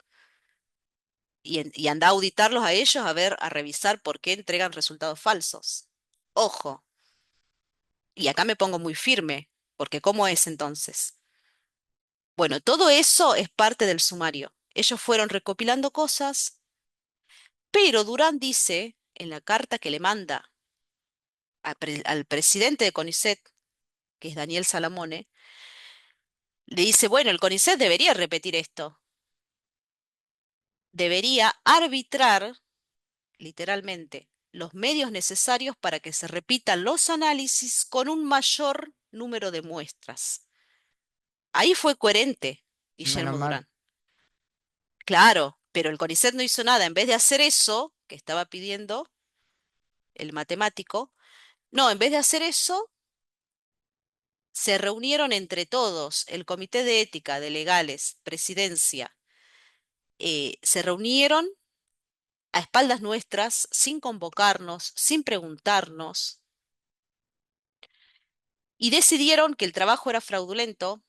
Y anda a auditarlos a ellos a ver, a revisar por qué entregan resultados falsos. Ojo, y acá me pongo muy firme, porque ¿cómo es entonces? Bueno, todo eso es parte del sumario. Ellos fueron recopilando cosas, pero Durán dice en la carta que le manda al presidente de CONICET, que es Daniel Salamone, le dice, bueno, el CONICET debería repetir esto, debería arbitrar, literalmente, los medios necesarios para que se repitan los análisis con un mayor número de muestras. Ahí fue coherente Menos Guillermo mal. Durán. Claro, pero el CONICET no hizo nada. En vez de hacer eso que estaba pidiendo el matemático, no, en vez de hacer eso, se reunieron entre todos, el Comité de Ética, de Legales, Presidencia, se reunieron a espaldas nuestras, sin convocarnos, sin preguntarnos, y decidieron que el trabajo era fraudulento,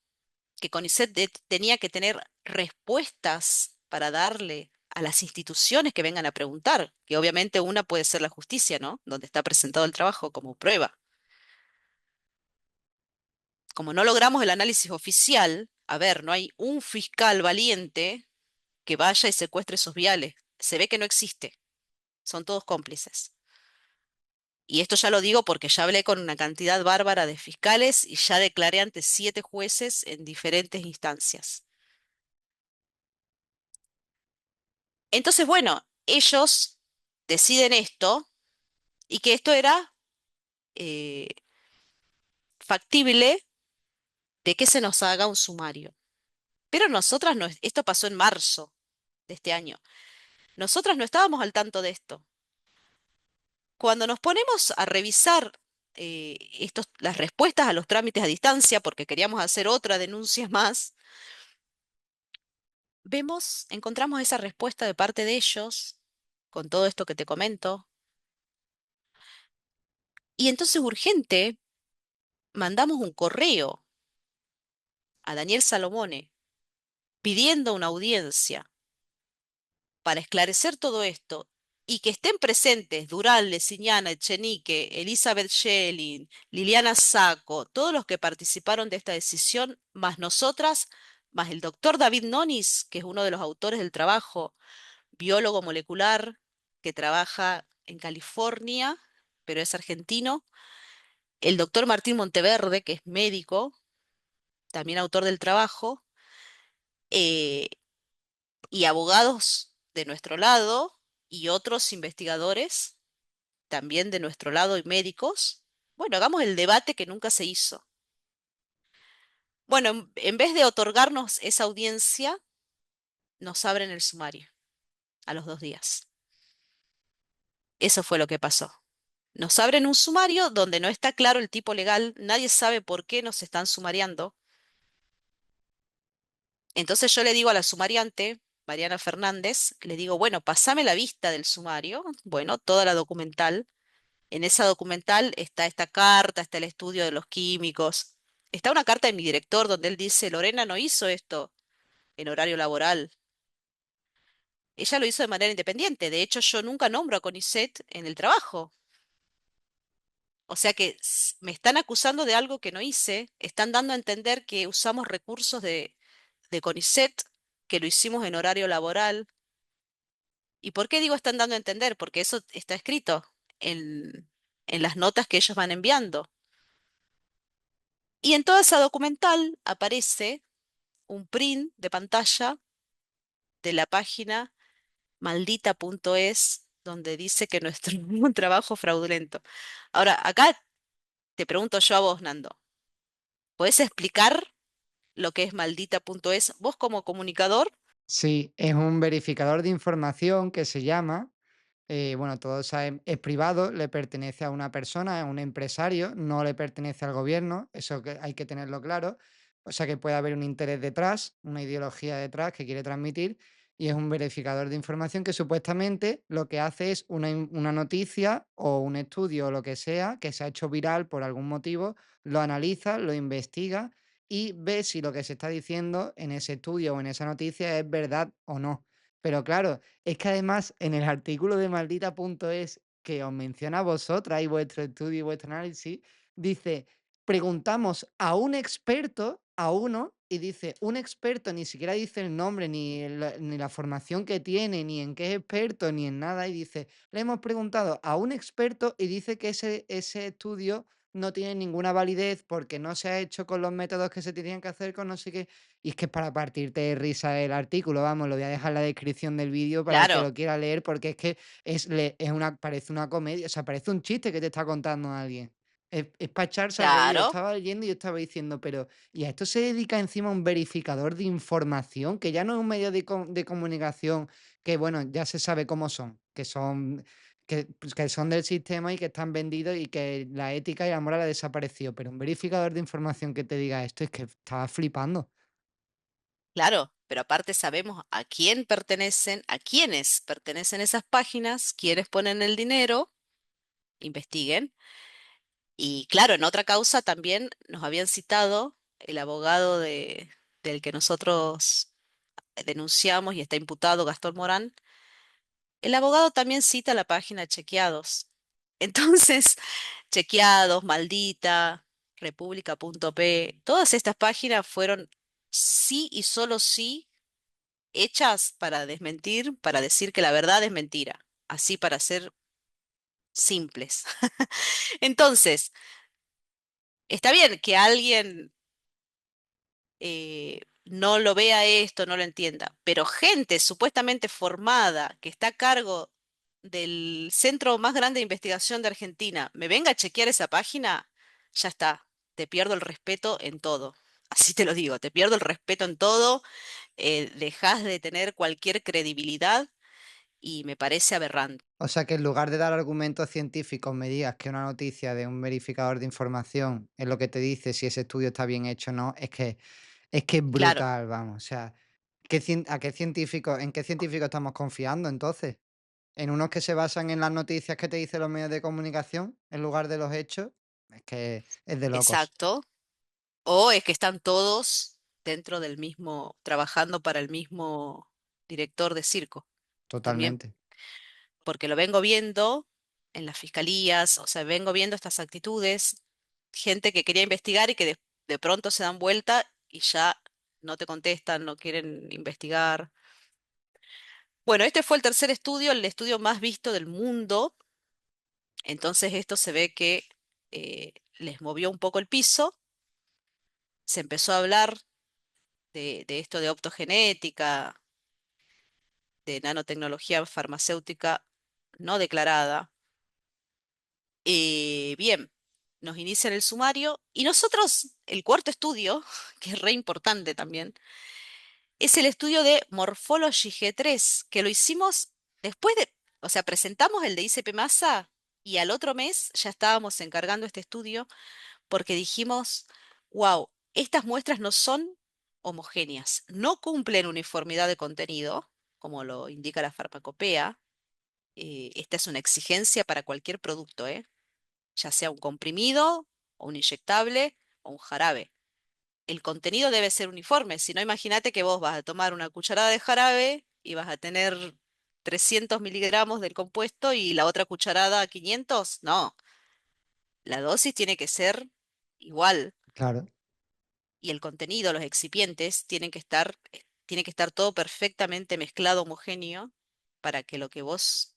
que CONICET tenía que tener respuestas para darle a las instituciones que vengan a preguntar, que obviamente una puede ser la justicia, ¿no? Donde está presentado el trabajo como prueba. Como no logramos el análisis oficial, a ver, no hay un fiscal valiente que vaya y secuestre esos viales. Se ve que no existe, son todos cómplices. Y esto ya lo digo porque ya hablé con una cantidad bárbara de fiscales y ya declaré ante 7 jueces en diferentes instancias. Entonces, bueno, ellos deciden esto y que esto era eh, factible de que se nos haga un sumario. Pero nosotras no, esto pasó en marzo de este año. Nosotras no estábamos al tanto de esto. Cuando nos ponemos a revisar las respuestas a los trámites a distancia, porque queríamos hacer otra denuncia más, encontramos esa respuesta de parte de ellos, con todo esto que te comento, y entonces urgente mandamos un correo a Daniel Salomone pidiendo una audiencia para esclarecer todo esto y que estén presentes Durán, Leciñana, Echenique, Elizabeth Schelling, Liliana Sacco, todos los que participaron de esta decisión, más nosotras, más el doctor David Nonis, que es uno de los autores del trabajo, biólogo molecular, que trabaja en California, pero es argentino, el doctor Martín Monteverde, que es médico, también autor del trabajo, eh, y abogados de nuestro lado y otros investigadores también de nuestro lado y médicos. Bueno, hagamos el debate que nunca se hizo. Bueno, en vez de otorgarnos esa audiencia, nos abren el sumario a los 2 días. Eso fue lo que pasó. Nos abren un sumario donde no está claro el tipo legal, nadie sabe por qué nos están sumariando. Entonces yo le digo a la sumariante, Mariana Fernández, le digo, bueno, pasame la vista del sumario, bueno, toda la documental. En esa documental está esta carta, está el estudio de los químicos, está una carta de mi director donde él dice, Lorena no hizo esto en horario laboral, ella lo hizo de manera independiente. De hecho, yo nunca nombro a CONICET en el trabajo. O sea que me están acusando de algo que no hice, están dando a entender que usamos recursos de CONICET, que lo hicimos en horario laboral. ¿Y por qué digo están dando a entender? Porque eso está escrito en las notas que ellos van enviando. Y en toda esa documental aparece un print de pantalla de la página maldita.es, donde dice que nuestro un trabajo fraudulento. Ahora, acá te pregunto yo a vos, Nando, ¿podés explicar lo que es maldita.es? Vos como comunicador, Sí, es un verificador de información que se llama, bueno, todo es privado, le pertenece a una persona, a un empresario, no le pertenece al gobierno, eso que hay que tenerlo claro, O sea que puede haber un interés detrás, una ideología detrás que quiere transmitir y es un verificador de información que supuestamente lo que hace es una noticia o un estudio o lo que sea que se ha hecho viral por algún motivo, lo analiza, lo investiga y ve si lo que se está diciendo en ese estudio o en esa noticia es verdad o no. Pero claro, es que además en el artículo de maldita.es que os menciona a vosotras y vuestro estudio y vuestro análisis, dice preguntamos a un experto, a uno, y dice, un experto ni siquiera dice el nombre, ni la formación que tiene, ni en qué es experto, ni en nada, y dice, le hemos preguntado a un experto y dice que ese estudio no tiene ninguna validez porque no se ha hecho con los métodos que se tenían que hacer con no sé qué. Y es que es para partirte de risa el artículo, vamos, lo voy a dejar en la descripción del vídeo para el que Claro, lo quiera leer, porque es que parece una comedia, o sea, parece un chiste que te está contando alguien. Es para echarse a reír. Lo claro, estaba leyendo y yo estaba diciendo, pero ¿y a esto se dedica encima un verificador de información? Que ya no es un medio de comunicación que, bueno, ya se sabe cómo son, que son del sistema y que están vendidos y que la ética y la moral ha desaparecido. Pero un verificador de información que te diga esto es que estaba flipando. claro. Pero aparte sabemos a quién pertenecen, a quiénes pertenecen esas páginas, quiénes ponen el dinero, investiguen. Y claro, en otra causa también nos habían citado el abogado del que nosotros denunciamos y está imputado, Gastón Morán. El abogado también cita la página Chequeados. Entonces, Chequeados, Maldita, República.p, todas estas páginas fueron sí y solo sí hechas para desmentir, para decir que la verdad es mentira, así para ser simples. Entonces, está bien que alguien no lo vea esto, no lo entienda, pero gente supuestamente formada que está a cargo del centro más grande de investigación de Argentina, me venga a chequear esa página, ya está, te pierdo el respeto en todo. Así te lo digo, te pierdo el respeto en todo, dejas de tener cualquier credibilidad y me parece aberrante. O sea que en lugar de dar argumentos científicos, me digas que una noticia de un verificador de información es lo que te dice si ese estudio está bien hecho o no, es que es Claro, brutal, vamos. O sea, ¿en qué científicos estamos confiando entonces? ¿En unos que se basan en las noticias que te dicen los medios de comunicación en lugar de los hechos? Es que es de locos, exacto. O es que están todos dentro del mismo, trabajando para el mismo director de circo también, totalmente. porque lo vengo viendo en las fiscalías, o sea, vengo viendo estas actitudes, gente que quería investigar y que de pronto se dan vuelta y ya no te contestan, no quieren investigar. Bueno, este fue el tercer estudio, el estudio más visto del mundo, entonces esto se ve que les movió un poco el piso, se empezó a hablar de esto de optogenética, de nanotecnología farmacéutica no declarada. Bien, nos inician el sumario y nosotros, el cuarto estudio, que es re importante también, es el estudio de Morphology G3, que lo hicimos después de, o sea, presentamos el de ICP Massa y al otro mes ya estábamos encargando este estudio porque dijimos, wow, estas muestras no son homogéneas, no cumplen uniformidad de contenido, como lo indica la farmacopea. Esta es una exigencia para cualquier producto, ya sea un comprimido, o un inyectable, o un jarabe. El contenido debe ser uniforme, si no, imagínate que vos vas a tomar una cucharada de jarabe y vas a tener 300 miligramos del compuesto y la otra cucharada 500. No, la dosis tiene que ser igual Claro. y el contenido, los excipientes, tiene que estar todo perfectamente mezclado, homogéneo, para que lo que vos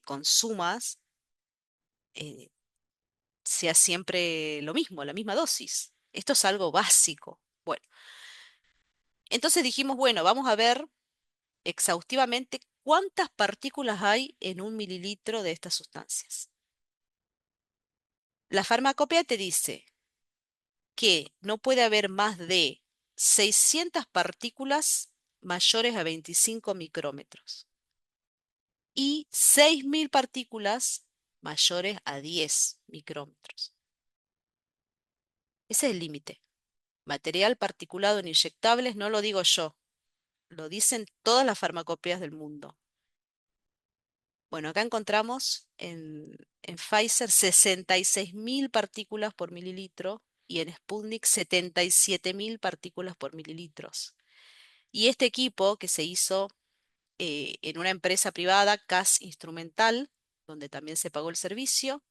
consumas eh, sea siempre lo mismo, la misma dosis. Esto es algo básico. Bueno, entonces dijimos, bueno, vamos a ver exhaustivamente cuántas partículas hay en un mililitro de estas sustancias. La farmacopea te dice que no puede haber más de 600 partículas mayores a 25 micrómetros y 6.000 partículas mayores a 10 micrómetros. Ese es el límite. Material particulado en inyectables no lo digo yo, lo dicen todas las farmacopeas del mundo. Bueno, acá encontramos en Pfizer 66.000 partículas por mililitro y en Sputnik 77.000 partículas por mililitros. Y este equipo que se hizo en una empresa privada, CAS Instrumental, donde también se pagó el servicio,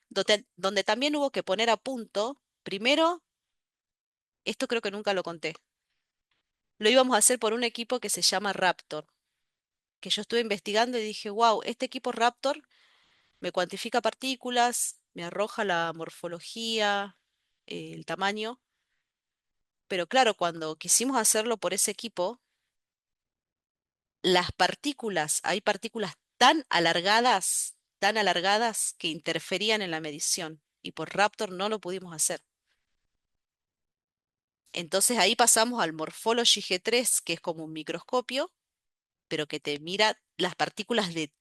donde también hubo que poner a punto, primero, esto creo que nunca lo conté, lo íbamos a hacer por un equipo que se llama Raptor, que yo estuve investigando y dije, wow, este equipo Raptor me cuantifica partículas, me arroja la morfología, el tamaño, pero claro, cuando quisimos hacerlo por ese equipo, las partículas, hay partículas tan alargadas que interferían en la medición y por Raptor no lo pudimos hacer. Entonces ahí pasamos al Morphology G3, que es como un microscopio, pero que te mira las partículas de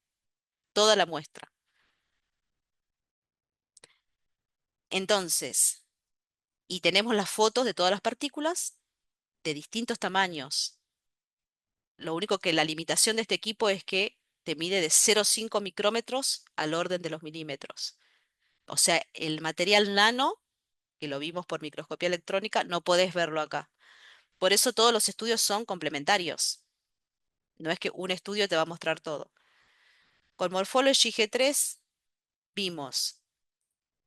toda la muestra. Entonces, y tenemos las fotos de todas las partículas de distintos tamaños. Lo único que la limitación de este equipo es que te mide de 0,5 micrómetros al orden de los milímetros. O sea, el material nano, que lo vimos por microscopía electrónica, no podés verlo acá. Por eso todos los estudios son complementarios. No es que un estudio te va a mostrar todo. Con Morphology G3 vimos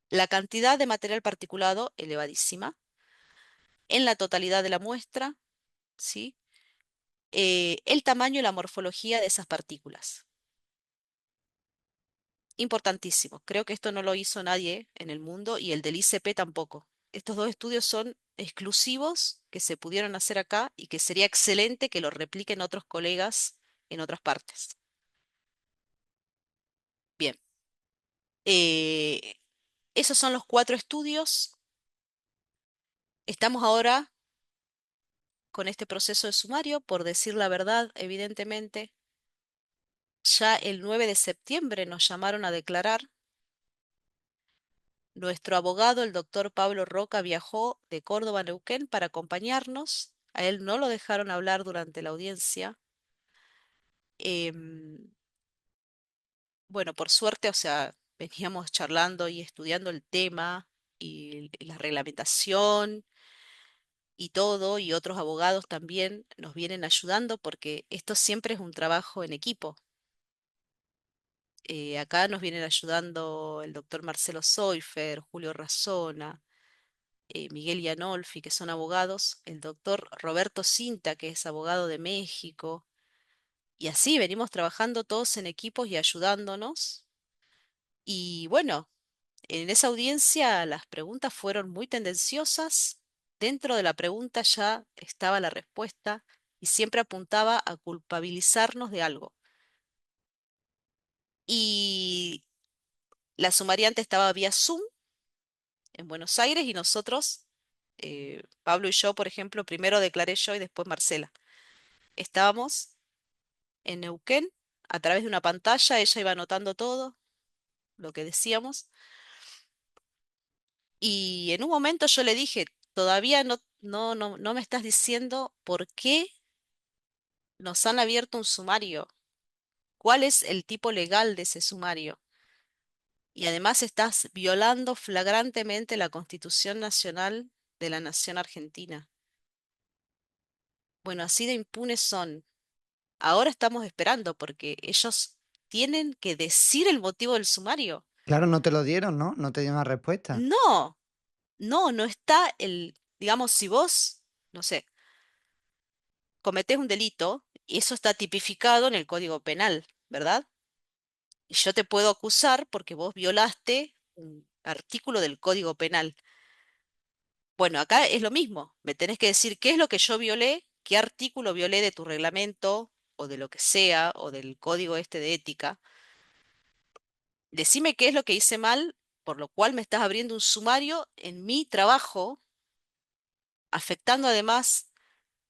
la cantidad de material particulado elevadísima en la totalidad de la muestra, ¿sí? El tamaño y la morfología de esas partículas. Importantísimo. Creo que esto no lo hizo nadie en el mundo y el del ICP tampoco. Estos dos estudios son exclusivos que se pudieron hacer acá y que sería excelente que lo repliquen otros colegas en otras partes. Bien, eh, esos son los cuatro estudios. Estamos ahora con este proceso de sumario, por decir la verdad, evidentemente. Ya el 9 de septiembre nos llamaron a declarar. Nuestro abogado, el doctor Pablo Roca, viajó de Córdoba a Neuquén para acompañarnos. A él no lo dejaron hablar durante la audiencia. Em, bueno, por suerte, o sea, veníamos charlando y estudiando el tema y la reglamentación y todo, y otros abogados también nos vienen ayudando porque esto siempre es un trabajo en equipo. Acá nos vienen ayudando el doctor Marcelo Soifer, Julio Razona, Miguel Yanolfi, que son abogados, el doctor Roberto Cinta, que es abogado de México, y así venimos trabajando todos en equipos y ayudándonos. Y bueno, en esa audiencia las preguntas fueron muy tendenciosas. Dentro de la pregunta ya estaba la respuesta y siempre apuntaba a culpabilizarnos de algo. Y la sumariante estaba vía Zoom en Buenos Aires y nosotros, Pablo y yo, por ejemplo, primero declaré yo y después Marcela. Estábamos en Neuquén, a través de una pantalla, ella iba anotando todo lo que decíamos, y en un momento yo le dije, todavía no me estás diciendo por qué nos han abierto un sumario, cuál es el tipo legal de ese sumario. Y además estás violando flagrantemente la Constitución Nacional de la Nación Argentina. Bueno, así de impunes son. Ahora estamos esperando porque ellos tienen que decir el motivo del sumario. Claro, no te lo dieron, ¿no? No te dieron una respuesta. No, no está digamos, si vos, no sé, cometés un delito, y eso está tipificado en el Código Penal, ¿verdad? Y yo te puedo acusar porque vos violaste un artículo del Código Penal. Bueno, acá es lo mismo, me tenés que decir qué es lo que yo violé, qué artículo violé de tu reglamento o de lo que sea, o del código este de ética. Decime qué es lo que hice mal, por lo cual me estás abriendo un sumario en mi trabajo, afectando además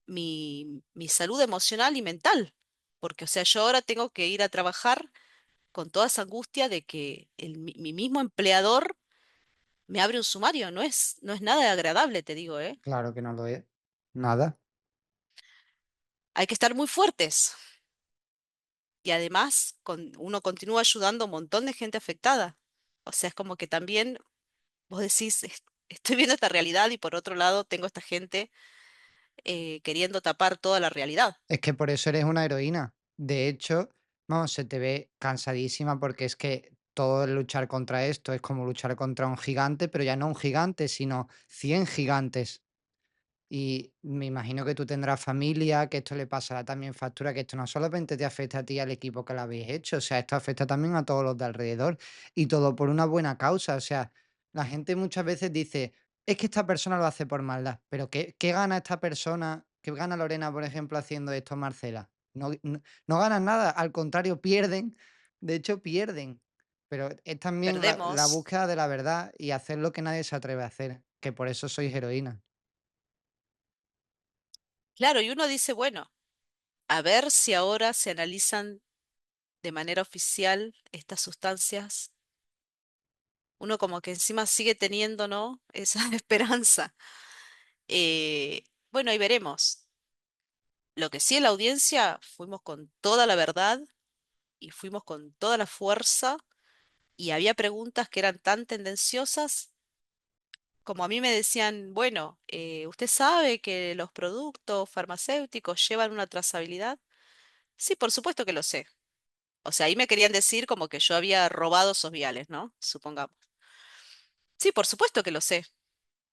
mi salud emocional y mental. Porque, o sea, yo ahora tengo que ir a trabajar con toda esa angustia de que mi mismo empleador me abre un sumario, no es nada agradable, te digo, ¿eh? Claro que no lo es. Nada. Hay que estar muy fuertes y además uno continúa ayudando a un montón de gente afectada. O sea, es como que también vos decís, estoy viendo esta realidad y por otro lado tengo esta gente queriendo tapar toda la realidad. Es que por eso eres una heroína. De hecho, vamos, se te ve cansadísima porque es que todo el luchar contra esto es como luchar contra un gigante, pero ya no un gigante, sino 100 gigantes. Y me imagino que tú tendrás familia, que esto le pasará también factura, que esto no solamente te afecta a ti y al equipo que lo habéis hecho, o sea, esto afecta también a todos los de alrededor y todo por una buena causa. O sea, la gente muchas veces dice, es que esta persona lo hace por maldad, pero ¿qué gana esta persona? ¿Qué gana Lorena, por ejemplo, haciendo esto, Marcela? No ganan nada, al contrario, pierden, de hecho, pierden. Pero es también la Perdemos. búsqueda de la verdad y hacer lo que nadie se atreve a hacer, que por eso sois heroína. Claro, y uno dice, bueno, a ver si ahora se analizan de manera oficial estas sustancias. Uno como que encima sigue teniendo, ¿no? Esa esperanza. Bueno, ahí veremos. Lo que sí en la audiencia fuimos con toda la verdad y fuimos con toda la fuerza y había preguntas que eran tan tendenciosas como a mí me decían, bueno, ¿usted sabe que los productos farmacéuticos llevan una trazabilidad? Sí, por supuesto que lo sé. O sea, ahí me querían decir como que yo había robado esos viales, ¿no? Supongamos. Sí, por supuesto que lo sé,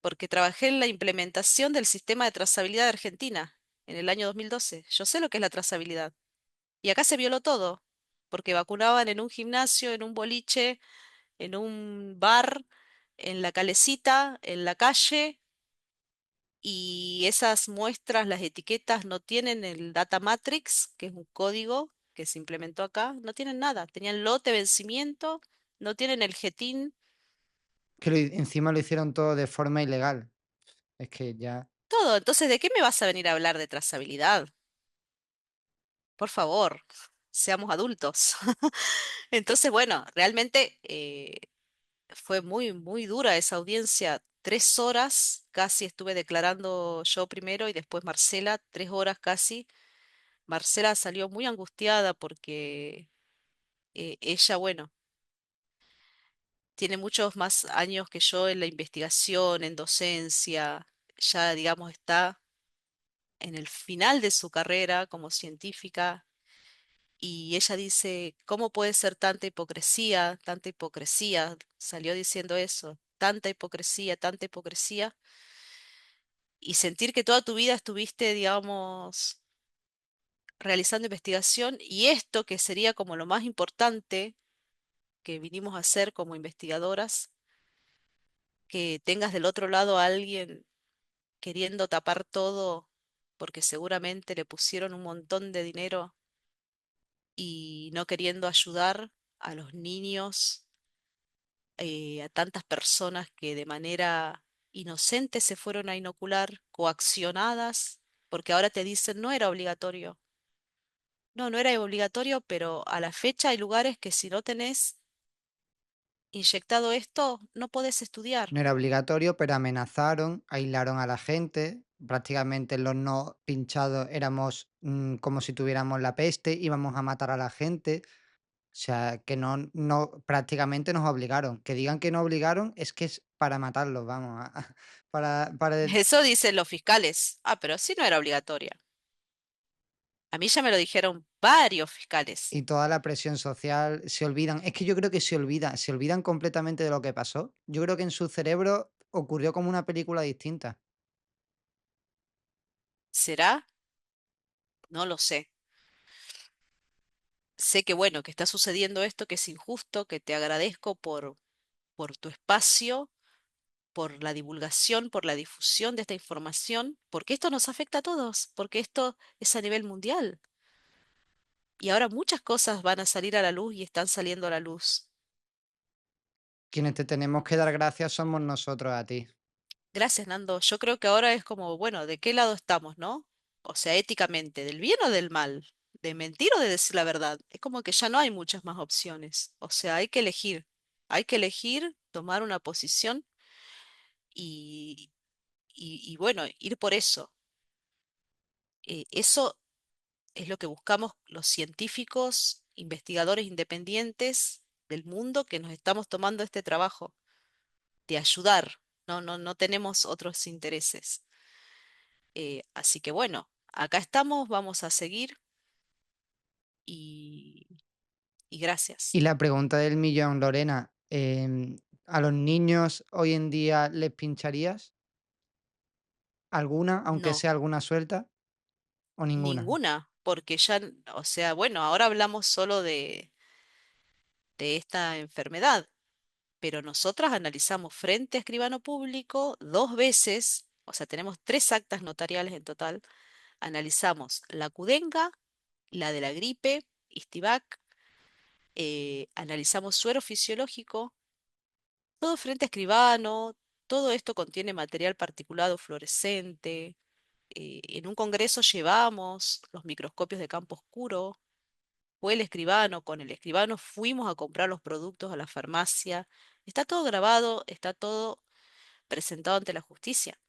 porque trabajé en la implementación del sistema de trazabilidad de Argentina en el año 2012. Yo sé lo que es la trazabilidad. Y acá se violó todo, porque vacunaban en un gimnasio, en un boliche, en un bar, en la calecita, en la calle, y esas muestras, las etiquetas no tienen el data matrix, que es un código que se implementó acá, no tienen nada. Tenían lote, vencimiento, no tienen el GETIN, Que encima lo hicieron todo de forma ilegal. Es que ya todo. Entonces, ¿de qué me vas a venir a hablar de trazabilidad? Por favor, seamos adultos. Entonces, bueno, realmente fue muy, muy dura esa audiencia. 3 horas casi estuve declarando yo primero y después Marcela, 3 horas casi. Marcela salió muy angustiada porque ella, bueno, tiene muchos más años que yo en la investigación, en docencia, ya digamos está en el final de su carrera como científica y ella dice, ¿cómo puede ser tanta hipocresía, tanta hipocresía? Salió diciendo eso, tanta hipocresía y sentir que toda tu vida estuviste, digamos, realizando investigación y esto que sería como lo más importante que vinimos a hacer como investigadoras, que tengas del otro lado a alguien queriendo tapar todo porque seguramente le pusieron un montón de dinero y no queriendo ayudar a los niños, a tantas personas que de manera inocente se fueron a inocular, coaccionadas, porque ahora te dicen no era obligatorio. No, no era obligatorio, pero a la fecha hay lugares que si no tenés inyectado esto, no podés estudiar. no era obligatorio, pero amenazaron, aislaron a la gente. Prácticamente los no pinchados éramos como si tuviéramos la peste, íbamos a matar a la gente. O sea, que prácticamente nos obligaron. Que digan que no obligaron es que es para matarlos, vamos, para Eso dicen los fiscales. Ah, pero sí no era obligatoria. A mí ya me lo dijeron varios fiscales. y toda la presión social se olvidan. Es que yo creo que se olvidan completamente de lo que pasó. Yo creo que en su cerebro ocurrió como una película distinta. ¿Será? No lo sé. Sé que bueno, que está sucediendo esto, que es injusto, que te agradezco por tu espacio, por la divulgación, por la difusión de esta información, porque esto nos afecta a todos, porque esto es a nivel mundial. Y ahora muchas cosas van a salir a la luz y están saliendo a la luz. Quienes te tenemos que dar gracias somos nosotros a ti. Gracias, Nando. Yo creo que ahora es como, bueno, ¿de qué lado estamos, no? O sea, éticamente, ¿del bien o del mal? ¿De mentir o de decir la verdad? Es como que ya no hay muchas más opciones. O sea, hay que elegir, tomar una posición y, y bueno, ir por eso. Eso es lo que buscamos los científicos, investigadores independientes del mundo que nos estamos tomando este trabajo de ayudar. No tenemos otros intereses. Así que bueno, acá estamos, vamos a seguir y, y Y gracias. la pregunta del millón, Lorena, ¿a los niños hoy en día les pincharías alguna, aunque No, sea alguna suelta, o ninguna? ninguna, porque ya, o sea, bueno, ahora hablamos solo de esta enfermedad, pero nosotras analizamos frente a escribano público 2 veces, o sea, tenemos 3 actas notariales en total, analizamos la cudenga, la de la gripe, Istivac, analizamos suero fisiológico, todo frente a escribano, todo esto contiene material particulado fluorescente. En un congreso llevamos los microscopios de campo oscuro, fue el escribano, con el escribano fuimos a comprar los productos a la farmacia. Está todo grabado, está todo presentado ante la justicia.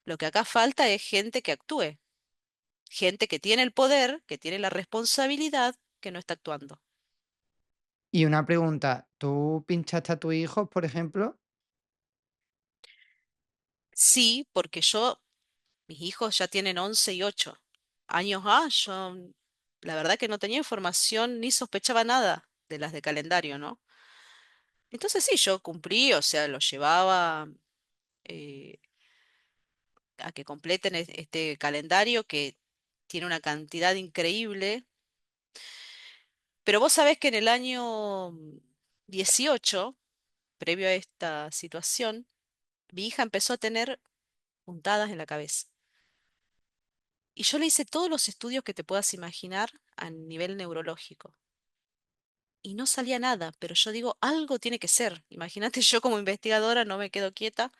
Lo que acá falta es gente que actúe, gente que tiene el poder, que tiene la responsabilidad, que no está actuando. Y una pregunta, ¿tú pinchaste a tus hijos, por ejemplo? Sí, porque yo, mis hijos ya tienen 11 y 8 años. Yo la verdad que no tenía información ni sospechaba nada de las de calendario, ¿no? Entonces sí, yo cumplí, o sea, los llevaba eh, a que completen este calendario que tiene una cantidad increíble. Pero vos sabés que en el año 18, previo a esta situación, mi hija empezó a tener puntadas en la cabeza. Y yo le hice todos los estudios que te puedas imaginar a nivel neurológico. Y no salía nada, pero yo digo, algo tiene que ser. Imagínate, yo como investigadora no me quedo quieta.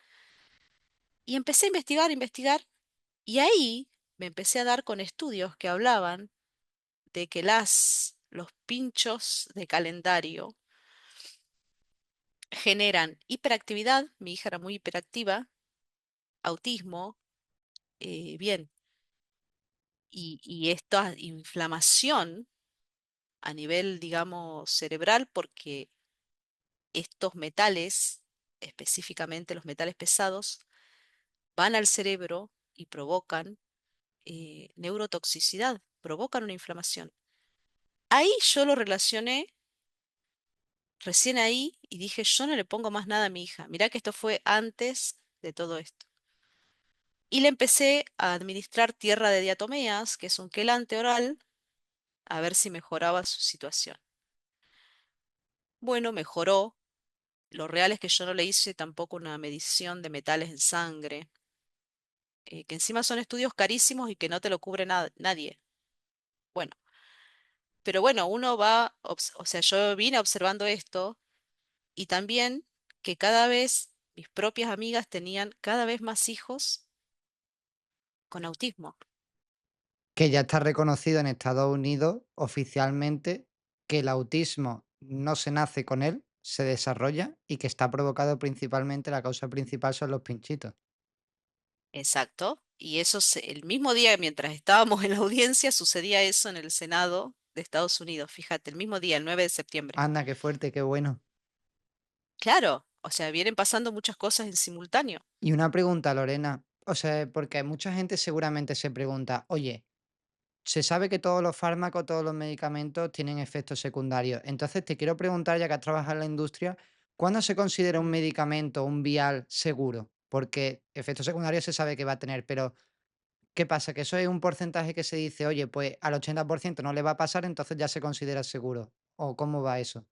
Y empecé a investigar, investigar, y ahí me empecé a dar con estudios que hablaban de que los pinchos de calendario generan hiperactividad, mi hija era muy hiperactiva, autismo, bien, y esta inflamación a nivel, digamos, cerebral, porque estos metales, específicamente los metales pesados, van al cerebro y provocan neurotoxicidad, provocan una inflamación. Ahí yo lo relacioné recién ahí y dije, yo no le pongo más nada a mi hija. Mirá que esto fue antes de todo esto. Y le empecé a administrar tierra de diatomeas, que es un quelante oral, a ver si mejoraba su situación. Bueno, mejoró. Lo real es que yo no le hice tampoco una medición de metales en sangre, que encima son estudios carísimos y que no te lo cubre nadie. Bueno, pero bueno, uno va, o sea, yo vine observando esto y también que cada vez mis propias amigas tenían cada vez más hijos con autismo. Que ya está reconocido en Estados Unidos oficialmente que el autismo no se nace con él, se desarrolla y que está provocado principalmente, la causa principal son los pinchitos. Exacto. Y eso el mismo día, mientras estábamos en la audiencia, sucedía eso en el Senado de Estados Unidos. Fíjate, el mismo día, el 9 de septiembre. Anda, qué fuerte, qué bueno. Claro, o sea, vienen pasando muchas cosas en simultáneo. Y una pregunta, Lorena, o sea, porque mucha gente seguramente se pregunta, oye, se sabe que todos los fármacos, todos los medicamentos tienen efectos secundarios. Entonces te quiero preguntar, ya que has trabajado en la industria, ¿cuándo se considera un Mm. medicamento, un vial seguro? Porque efectos secundarios se sabe que va a tener, pero ¿qué pasa? Que eso es un porcentaje que se dice, oye, pues al 80% no le va a pasar, entonces ya se considera seguro. ¿O cómo va eso?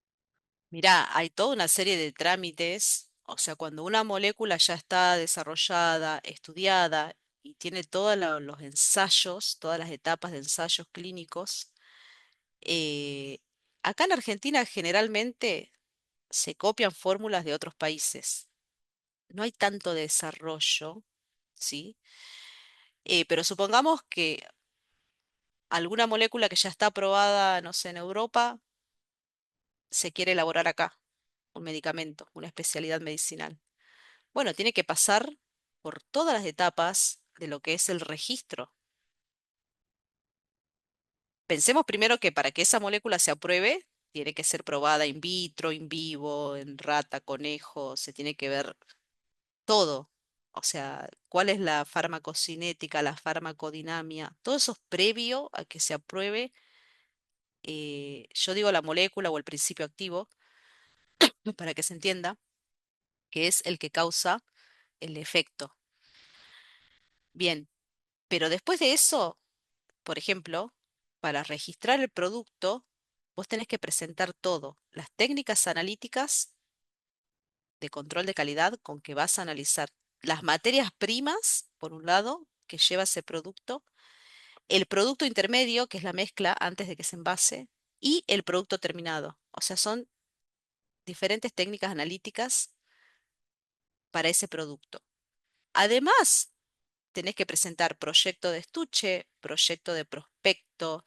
Mirá, hay toda una serie de trámites, o sea, cuando una molécula ya está desarrollada, estudiada y tiene todos los ensayos, todas las etapas de ensayos clínicos, eh, acá en Argentina generalmente se copian fórmulas de otros países. No hay tanto desarrollo, ¿sí? Pero supongamos que alguna molécula que ya está aprobada, no sé, en Europa, se quiere elaborar acá, un medicamento, una especialidad medicinal. Bueno, tiene que pasar por todas las etapas de lo que es el registro. Pensemos primero que para que esa molécula se apruebe, tiene que ser probada in vitro, in vivo, en rata, conejo, se tiene que ver todo. O sea, cuál es la farmacocinética, la farmacodinamia, todo eso es previo a que se apruebe, yo digo la molécula o el principio activo, para que se entienda, que es el que causa el efecto. Bien, pero después de eso, por ejemplo, para registrar el producto, vos tenés que presentar todo, las técnicas analíticas de control de calidad con que vas a analizar las materias primas, por un lado, que lleva ese producto, el producto intermedio, que es la mezcla antes de que se envase, y el producto terminado. O sea, son diferentes técnicas analíticas para ese producto. Además, tenés que presentar proyecto de estuche, proyecto de prospecto,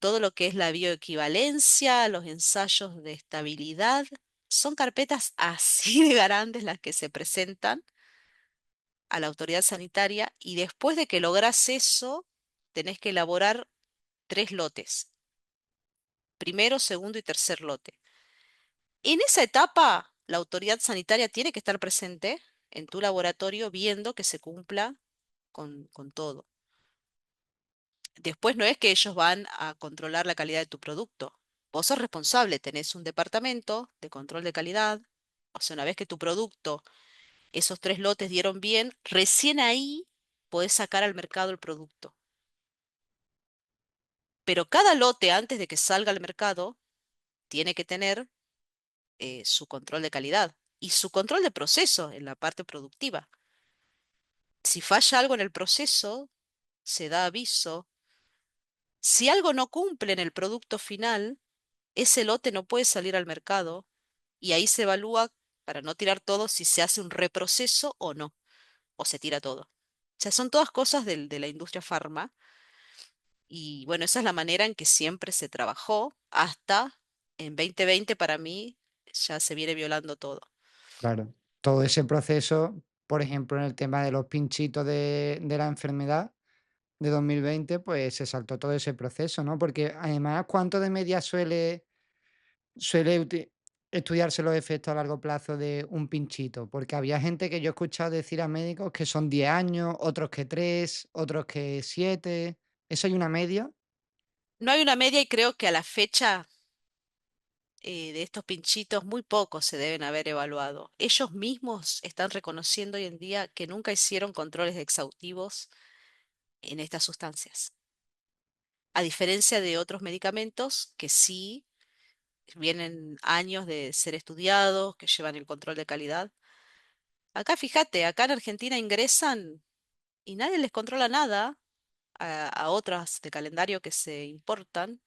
todo lo que es la bioequivalencia, los ensayos de estabilidad. Son carpetas así de grandes las que se presentan a la autoridad sanitaria y después de que lográs eso, tenés que elaborar tres lotes, primero, segundo y tercer lote. En esa etapa, la autoridad sanitaria tiene que estar presente en tu laboratorio viendo que se cumpla con todo. Después no es que ellos van a controlar la calidad de tu producto. Vos sos responsable, tenés un departamento de control de calidad. O sea, una vez que tu producto, esos tres lotes dieron bien, recién ahí podés sacar al mercado el producto. Pero cada lote antes de que salga al mercado tiene que tener su control de calidad y su control de proceso en la parte productiva. Si falla algo en el proceso, se da aviso. Si algo no cumple en el producto final, ese lote no puede salir al mercado y ahí se evalúa, para no tirar todo, si se hace un reproceso o no, o se tira todo. O sea, son todas cosas de la industria farma y bueno, esa es la manera en que siempre se trabajó hasta en 2020 para mí ya se viene violando todo. Claro. Todo ese proceso, por ejemplo, en el tema de los pinchitos de la enfermedad de 2020, pues se saltó todo ese proceso, ¿no? Porque además, ¿cuánto de media suele estudiarse los efectos a largo plazo de un pinchito? Porque había gente que yo he escuchado decir a médicos que son 10 años, otros que 3, otros que 7. ¿Eso hay una media? No hay una media y creo que a la fecha de estos pinchitos muy pocos se deben haber evaluado. Ellos mismos están reconociendo hoy en día que nunca hicieron controles exhaustivos en estas sustancias. A diferencia de otros medicamentos que sí vienen años de ser estudiados, que llevan el control de calidad. Acá fíjate, acá en Argentina ingresan y nadie les controla nada a otras de calendario que se importan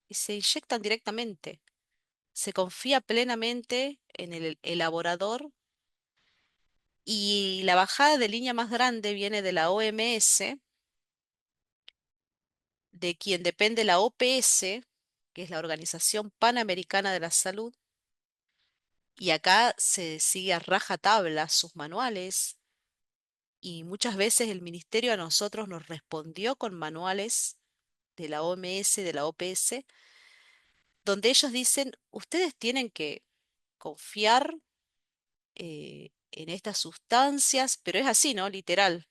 y se inyectan directamente. Se confía plenamente en el elaborador y la bajada de línea más grande viene de la OMS, de quien depende la OPS, que es la Organización Panamericana de la Salud, y acá se sigue a rajatabla sus manuales y muchas veces el ministerio a nosotros nos respondió con manuales de la OMS, de la OPS, donde ellos dicen, ustedes tienen que confiar en estas sustancias, pero es así, ¿no? Literal.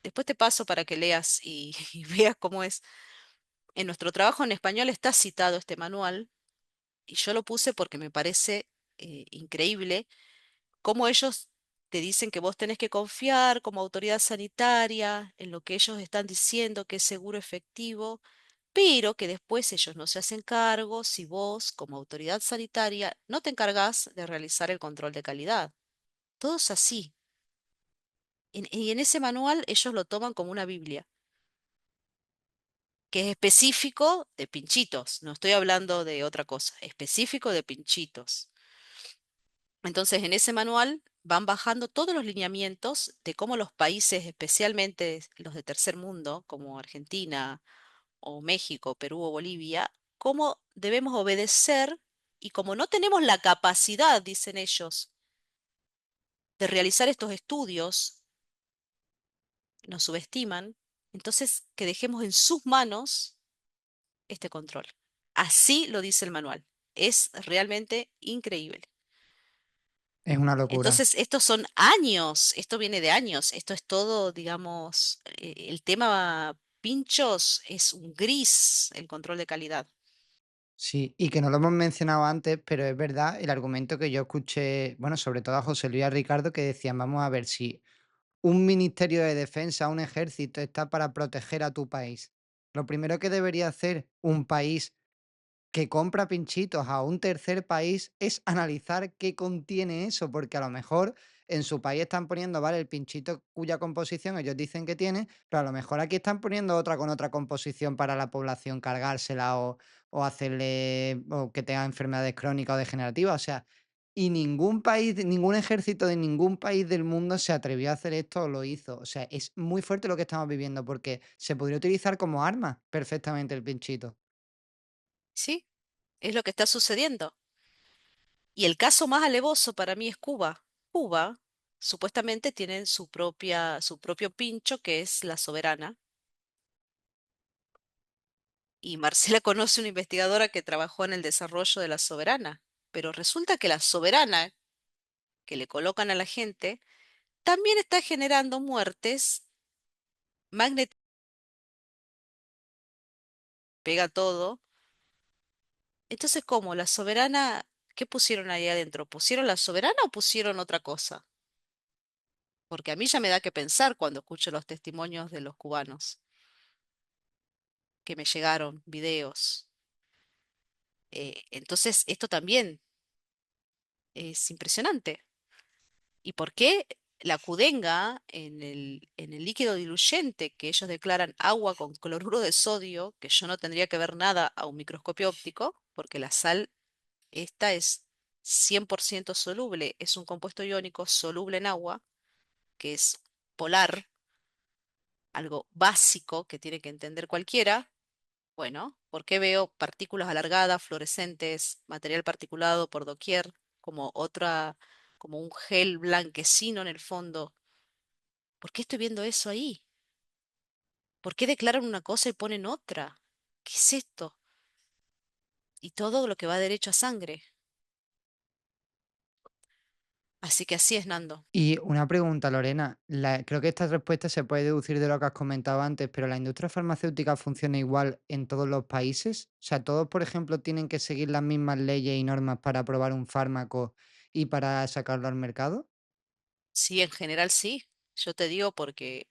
Después te paso para que leas y, y veas cómo es. En nuestro trabajo en español está citado este manual y yo lo puse porque me parece increíble cómo ellos te dicen que vos tenés que confiar como autoridad sanitaria en lo que ellos están diciendo que es seguro efectivo, pero que después ellos no se hacen cargo si vos como autoridad sanitaria no te encargás de realizar el control de calidad. Todo es así. Y en ese manual ellos lo toman como una Biblia, que es específico de pinchitos. No estoy hablando de otra cosa, específico de pinchitos. Entonces, en ese manual van bajando todos los lineamientos de cómo los países, especialmente los de tercer mundo, como Argentina o México, Perú o Bolivia, cómo debemos obedecer y como no tenemos la capacidad, dicen ellos, de realizar estos estudios, nos subestiman, entonces que dejemos en sus manos este control. Así lo dice el manual. Es realmente increíble. Es una locura. Entonces, estos son años, esto viene de años, esto es todo, digamos, el tema pinchos es un gris, el control de calidad. Sí, y que no lo hemos mencionado antes, pero es verdad el argumento que yo escuché, bueno, sobre todo a José Luis y a Ricardo, que decían, vamos a ver si un ministerio de defensa, un ejército está para proteger a tu país. Lo primero que debería hacer un país que compra pinchitos a un tercer país es analizar qué contiene eso, porque a lo mejor en su país están poniendo, vale, el pinchito cuya composición ellos dicen que tiene, pero a lo mejor aquí están poniendo otra con otra composición para la población cargársela o hacerle o que tenga enfermedades crónicas o degenerativas. O sea, y ningún país, ningún ejército de ningún país del mundo se atrevió a hacer esto o lo hizo. O sea, es muy fuerte lo que estamos viviendo porque se podría utilizar como arma perfectamente el pinchito. Sí, es lo que está sucediendo. Y el caso más alevoso para mí es Cuba. Cuba supuestamente tiene su propio pincho que es la Soberana. Y Marcela conoce una investigadora que trabajó en el desarrollo de la Soberana. Pero resulta que la Soberana que le colocan a la gente también está generando muertes, Magnet pega todo. Entonces, ¿cómo? ¿La soberana? ¿Qué pusieron ahí adentro? ¿Pusieron la soberana o pusieron otra cosa? Porque a mí ya me da que pensar cuando escucho los testimonios de los cubanos que me llegaron, videos. Entonces, esto también es impresionante. ¿Y por qué la cudenga en el líquido diluyente que ellos declaran agua con cloruro de sodio, que yo no tendría que ver nada a un microscopio óptico, porque la sal esta es 100% soluble, es un compuesto iónico soluble en agua, que es polar, algo básico que tiene que entender cualquiera? Bueno, ¿por qué veo partículas alargadas, fluorescentes, material particulado por doquier, como otra, como un gel blanquecino en el fondo? ¿Por qué estoy viendo eso ahí? ¿Por qué declaran una cosa y ponen otra? ¿Qué es esto? Y todo lo que va derecho a sangre. Así que así es, Nando. Y una pregunta, Lorena. Creo que esta respuesta se puede deducir de lo que has comentado antes, pero ¿la industria farmacéutica funciona igual en todos los países? O sea, todos, por ejemplo, tienen que seguir las mismas leyes y normas para aprobar un fármaco y para sacarlo al mercado. Sí, en general sí. Yo te digo porque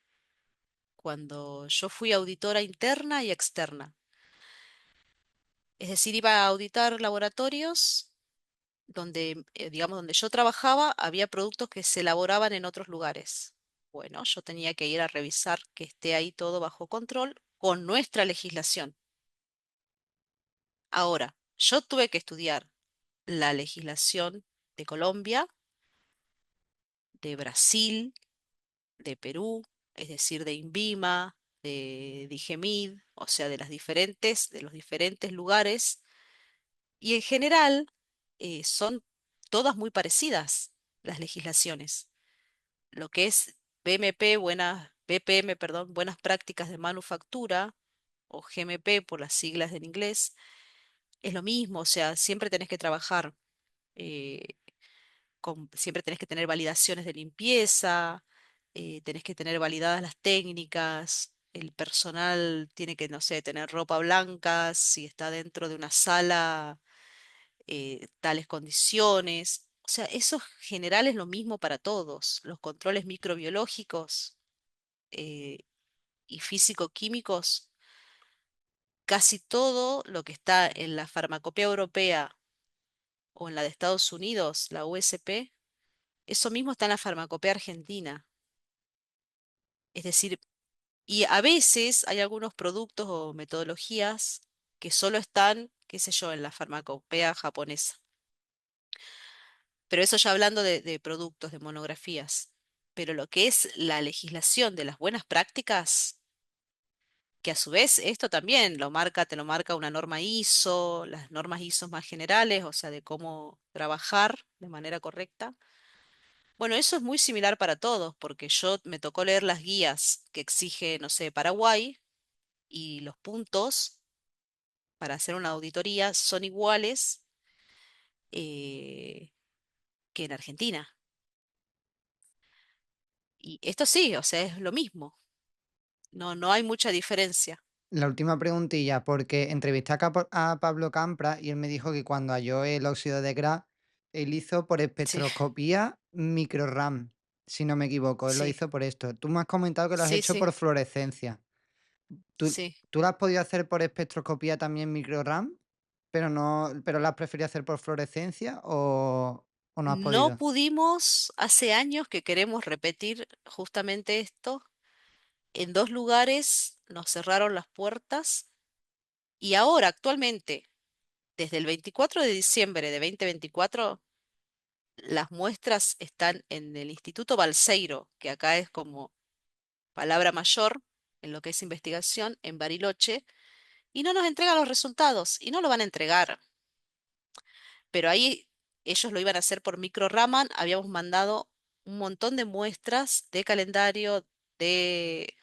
cuando yo fui auditora interna y externa, es decir, iba a auditar laboratorios donde, digamos, donde yo trabajaba, había productos que se elaboraban en otros lugares. Bueno, yo tenía que ir a revisar que esté ahí todo bajo control con nuestra legislación. Ahora, yo tuve que estudiar la legislación de Colombia, de Brasil, de Perú, es decir, de INVIMA, de DIGEMID, o sea, de los diferentes lugares, y en general son todas muy parecidas las legislaciones. Lo que es BPM, perdón, buenas prácticas de manufactura, o GMP por las siglas en inglés, es lo mismo, o sea, siempre tenés que trabajar eh, siempre tenés que tener validaciones de limpieza, tenés que tener validadas las técnicas, el personal tiene que, no sé, tener ropa blanca, si está dentro de una sala, tales condiciones. O sea, eso en general es lo mismo para todos. Los controles microbiológicos eh, y físico-químicos, casi todo lo que está en la farmacopea europea o en la de Estados Unidos, la USP, eso mismo está en la farmacopea argentina. Es decir, y a veces hay algunos productos o metodologías que solo están, qué sé yo, en la farmacopea japonesa. Pero eso ya hablando de productos, de monografías. Pero lo que es la legislación de las buenas prácticas, que a su vez esto también lo marca, te lo marca una norma ISO, las normas ISO más generales, o sea, de cómo trabajar de manera correcta. Bueno, eso es muy similar para todos, porque yo me tocó leer las guías que exige, no sé, Paraguay y los puntos para hacer una auditoría son iguales eh, que en Argentina. Y esto sí, o sea, es lo mismo. No, no hay mucha diferencia. La última preguntilla, porque entrevisté a Pablo Campra y él me dijo que cuando halló el óxido de Gras, él hizo por Sí, espectroscopía microRAM, si no me equivoco, él lo sí, hizo por esto. Tú me has comentado que lo has sí, hecho sí, por fluorescencia. ¿Tú, sí. tú lo has podido hacer por espectroscopía también microRAM, pero no, pero lo has preferido hacer por fluorescencia o no has No podido? pudimos, hace años que queremos repetir justamente esto. En dos lugares nos cerraron las puertas y ahora, actualmente, desde el 24 de diciembre de 2024, las muestras están en el Instituto Balseiro, que acá es como palabra mayor en lo que es investigación, en Bariloche, y no nos entregan los resultados y no lo van a entregar. Pero ahí ellos lo iban a hacer por micro Raman, habíamos mandado un montón de muestras de calendario de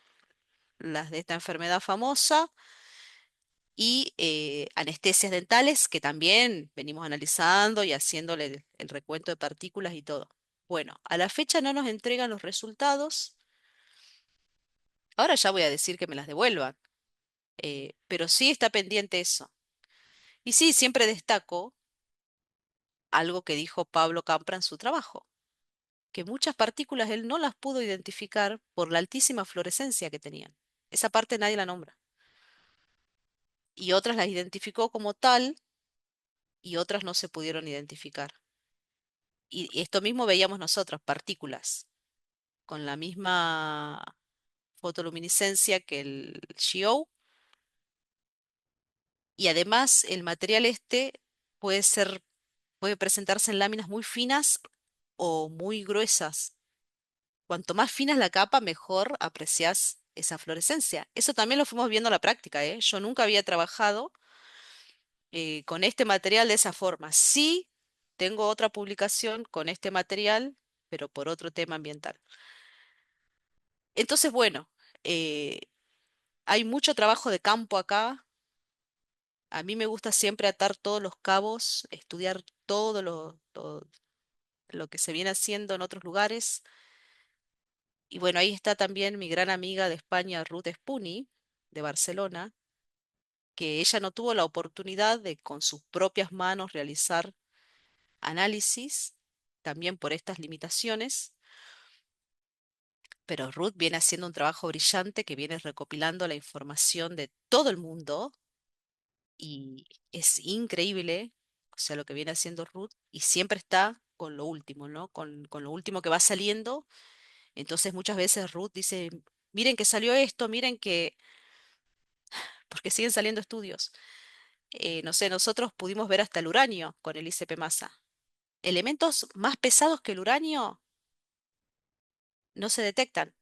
las de esta enfermedad famosa y anestesias dentales que también venimos analizando y haciéndole el recuento de partículas y todo. Bueno, a la fecha no nos entregan los resultados. Ahora ya voy a decir que me las devuelvan, pero sí está pendiente eso. Y sí, siempre destaco algo que dijo Pablo Campra en su trabajo, que muchas partículas él no las pudo identificar por la altísima fluorescencia que tenían. Esa parte nadie la nombra. Y otras las identificó como tal y otras no se pudieron identificar. Y esto mismo veíamos nosotros, partículas, con la misma fotoluminiscencia que el GO, y además el material este puede ser, puede presentarse en láminas muy finas o muy gruesas. Cuanto más fina es la capa, mejor apreciás esa fluorescencia. Eso también lo fuimos viendo en la práctica, ¿eh? Yo nunca había trabajado con este material de esa forma. Sí, tengo otra publicación con este material, pero por otro tema ambiental. Entonces, bueno, eh, hay mucho trabajo de campo acá. A mí me gusta siempre atar todos los cabos, estudiar todo lo que se viene haciendo en otros lugares. Y bueno, ahí está también mi gran amiga de España, Ruth Spuni, de Barcelona, que ella no tuvo la oportunidad de con sus propias manos realizar análisis, también por estas limitaciones, pero Ruth viene haciendo un trabajo brillante que viene recopilando la información de todo el mundo y es increíble, o sea, lo que viene haciendo Ruth y siempre está con lo último, ¿no? Con lo último que va saliendo. Entonces muchas veces Ruth dice, miren que salió esto, miren que, porque siguen saliendo estudios. No sé, nosotros pudimos ver hasta el uranio con el ICP Massa. Elementos más pesados que el uranio no se detectan.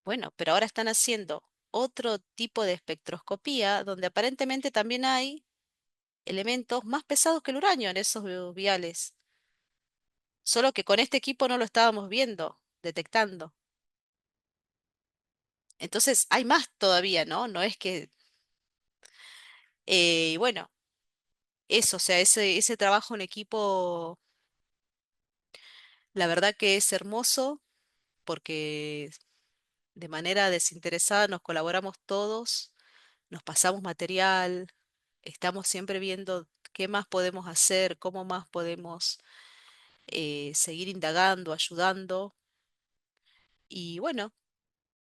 Bueno, pero ahora están haciendo otro tipo de espectroscopía donde aparentemente también hay elementos más pesados que el uranio en esos viales. Solo que con este equipo no lo estábamos viendo, detectando. Entonces hay más todavía, ¿no? No es que... y bueno, eso, o sea, ese trabajo en equipo, la verdad que es hermoso porque de manera desinteresada nos colaboramos todos, nos pasamos material, estamos siempre viendo qué más podemos hacer, cómo más podemos seguir indagando, ayudando. Y bueno,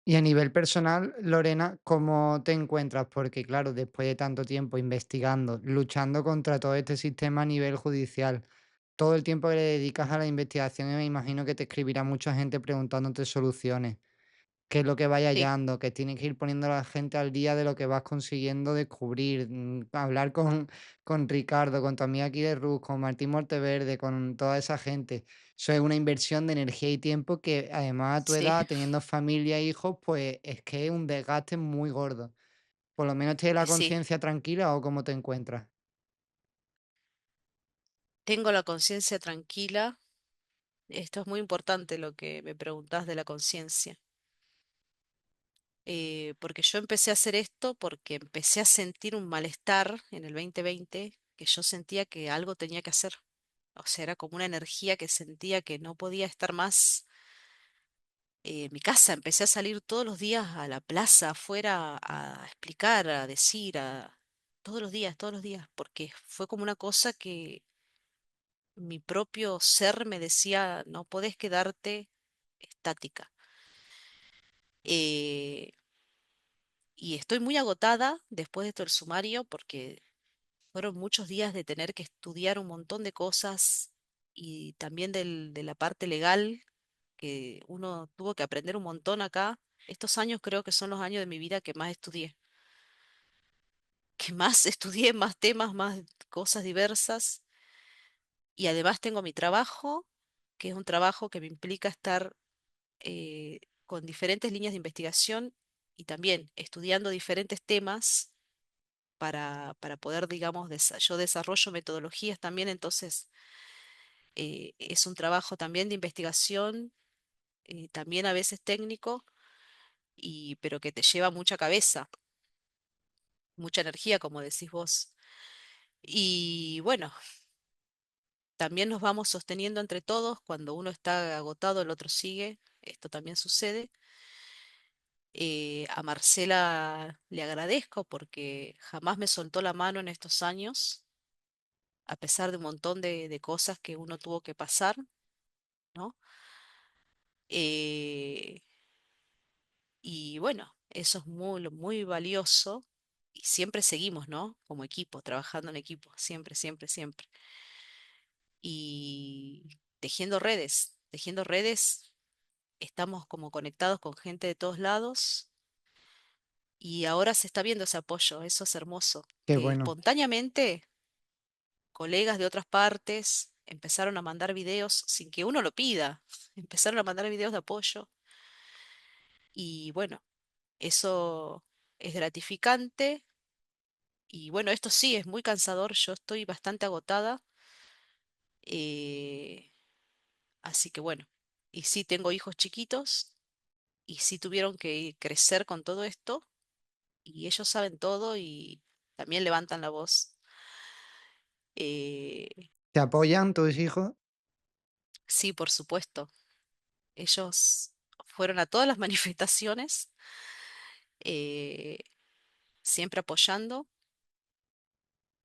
Y a nivel personal, Lorena, ¿cómo te encuentras? Porque claro, después de tanto tiempo investigando, luchando contra todo este sistema a nivel judicial, todo el tiempo que le dedicas a la investigación, me imagino que te escribirá mucha gente preguntándote soluciones. ¿Qué es lo que vaya sí, hallando? Que tienes que ir poniendo a la gente al día de lo que vas consiguiendo descubrir, hablar con Ricardo, con tu amiga aquí de Rus, con Martín Monteverde, con toda esa gente. Eso es una inversión de energía y tiempo que además a tu sí, edad, teniendo familia e hijos, pues es que es un desgaste muy gordo. Por lo menos tienes la sí. conciencia tranquila o cómo te encuentras. Tengo la conciencia tranquila. Esto es muy importante lo que me preguntás de la conciencia. Porque yo empecé a hacer esto porque empecé a sentir un malestar en el 2020 que yo sentía que algo tenía que hacer. O sea, era como una energía que sentía que no podía estar más en mi casa. Empecé a salir todos los días a la plaza, afuera, a explicar, a decir, todos los días, porque fue como una cosa que mi propio ser me decía, no podés quedarte estática. Eh, y estoy muy agotada después de todo el sumario porque fueron muchos días de tener que estudiar un montón de cosas y también de la parte legal, que uno tuvo que aprender un montón acá. Estos años creo que son los años de mi vida que más estudié, que más estudié, más temas, más cosas diversas. Y además tengo mi trabajo, que es un trabajo que me implica estar con diferentes líneas de investigación y también estudiando diferentes temas para poder, digamos, yo desarrollo metodologías también, entonces es un trabajo también de investigación, también a veces técnico, pero que te lleva mucha cabeza, mucha energía, como decís vos. Y bueno, también nos vamos sosteniendo entre todos, cuando uno está agotado, el otro sigue, esto también sucede. A Marcela le agradezco porque jamás me soltó la mano en estos años, a pesar de un montón de cosas que uno tuvo que pasar, ¿no? Eh, y bueno, eso es muy valioso y siempre seguimos, ¿no? Como equipo, trabajando en equipo, siempre, siempre, siempre. Y tejiendo redes, estamos como conectados con gente de todos lados y ahora se está viendo ese apoyo, eso es hermoso, Qué que bueno. espontáneamente colegas de otras partes empezaron a mandar videos sin que uno lo pida, empezaron a mandar videos de apoyo y bueno, eso es gratificante y bueno, esto sí es muy cansador, yo estoy bastante agotada, eh, así que bueno, y sí tengo hijos chiquitos y sí tuvieron que crecer con todo esto y ellos saben todo y también levantan la voz. Eh, ¿Te apoyan tus hijos? sí, por supuesto, ellos fueron a todas las manifestaciones, eh, siempre apoyando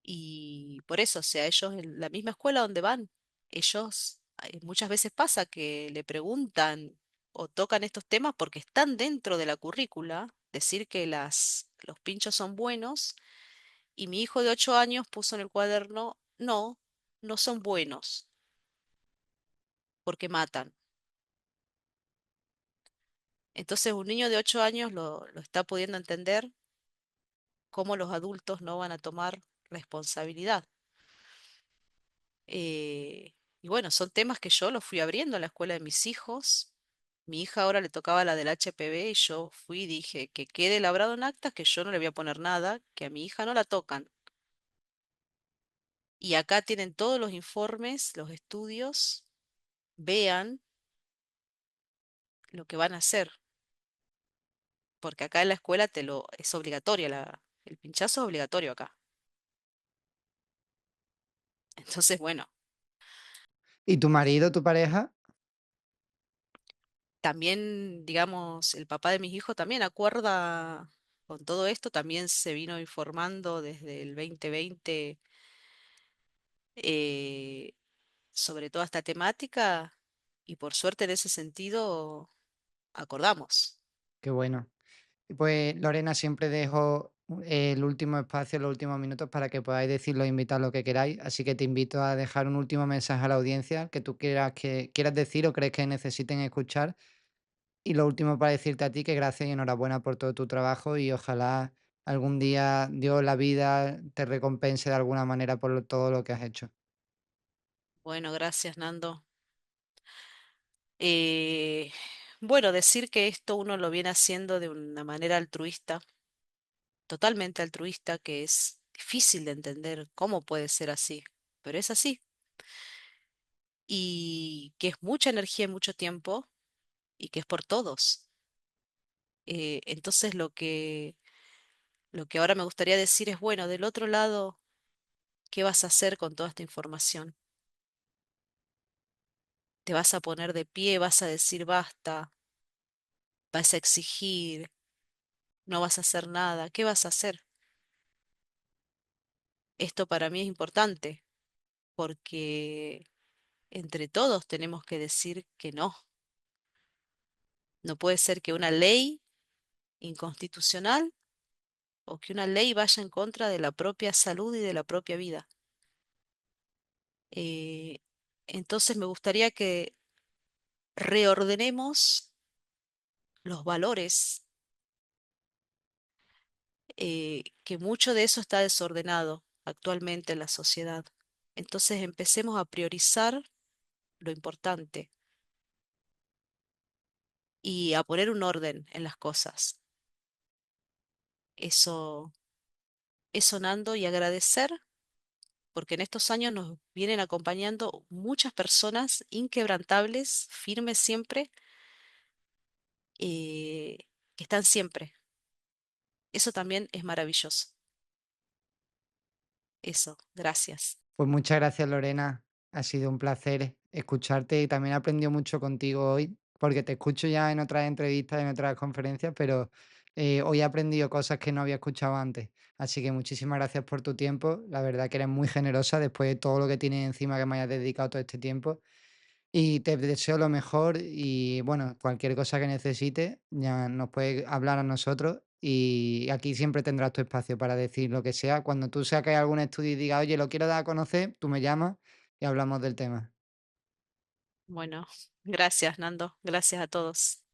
y por eso, o sea, ellos en la misma escuela donde van, ellos muchas veces pasa que le preguntan o tocan estos temas porque están dentro de la currícula, decir que los pinchos son buenos y mi hijo de 8 años puso en el cuaderno, no, no son buenos porque matan. Entonces un niño de 8 años lo está pudiendo entender cómo los adultos no van a tomar responsabilidad. Y bueno, son temas que yo los fui abriendo en la escuela de mis hijos. Mi hija ahora le tocaba la del HPV y yo fui y dije que quede labrado en actas que yo no le voy a poner nada, que a mi hija no la tocan. Y acá tienen todos los informes, los estudios, vean lo que van a hacer, porque acá en la escuela es obligatorio, el pinchazo es obligatorio acá. Entonces, bueno, ¿Y tu marido, tu pareja? también, digamos, el papá de mis hijos también acuerda con todo esto, también se vino informando desde el 2020 eh, sobre toda esta temática y por suerte en ese sentido acordamos. Qué bueno. Y pues, Lorena, siempre dejo el último espacio, los últimos minutos para que podáis decir los invitados lo que queráis. Así que te invito a dejar un último mensaje a la audiencia que tú quieras decir o crees que necesiten escuchar. Y lo último para decirte a ti que gracias y enhorabuena por todo tu trabajo y ojalá algún día Dios, la vida, te recompense de alguna manera por todo lo que has hecho. Bueno, gracias, Nando. Eh, bueno, decir que esto uno lo viene haciendo de una manera altruista, totalmente altruista, que es difícil de entender cómo puede ser así, pero es así. y que es mucha energía y mucho tiempo y que es por todos. Entonces lo que ahora me gustaría decir es, bueno, del otro lado, ¿qué vas a hacer con toda esta información? ¿Te vas a poner de pie, vas a decir basta, vas a exigir, no vas a hacer nada? ¿Qué vas a hacer? Esto para mí es importante porque entre todos tenemos que decir que no. No puede ser que una ley inconstitucional o que una ley vaya en contra de la propia salud y de la propia vida. Eh, entonces me gustaría que reordenemos los valores, que mucho de eso está desordenado actualmente en la sociedad. Entonces empecemos a priorizar lo importante y a poner un orden en las cosas. Eso, Nando, y agradecer porque en estos años nos vienen acompañando muchas personas inquebrantables, firmes siempre, eh, que están siempre. Eso también es maravilloso. Eso, gracias. Pues muchas gracias, Lorena. Ha sido un placer escucharte y también he aprendido mucho contigo hoy, porque te escucho ya en otras entrevistas, en otras conferencias, pero hoy he aprendido cosas que no había escuchado antes. Así que muchísimas gracias por tu tiempo. La verdad que eres muy generosa después de todo lo que tienes encima que me hayas dedicado todo este tiempo. Y te deseo lo mejor y bueno, cualquier cosa que necesites, ya nos puedes hablar a nosotros y aquí siempre tendrás tu espacio para decir lo que sea. Cuando tú saques algún estudio y digas, oye, lo quiero dar a conocer, tú me llamas y hablamos del tema. Bueno, gracias, Nando. Gracias a todos.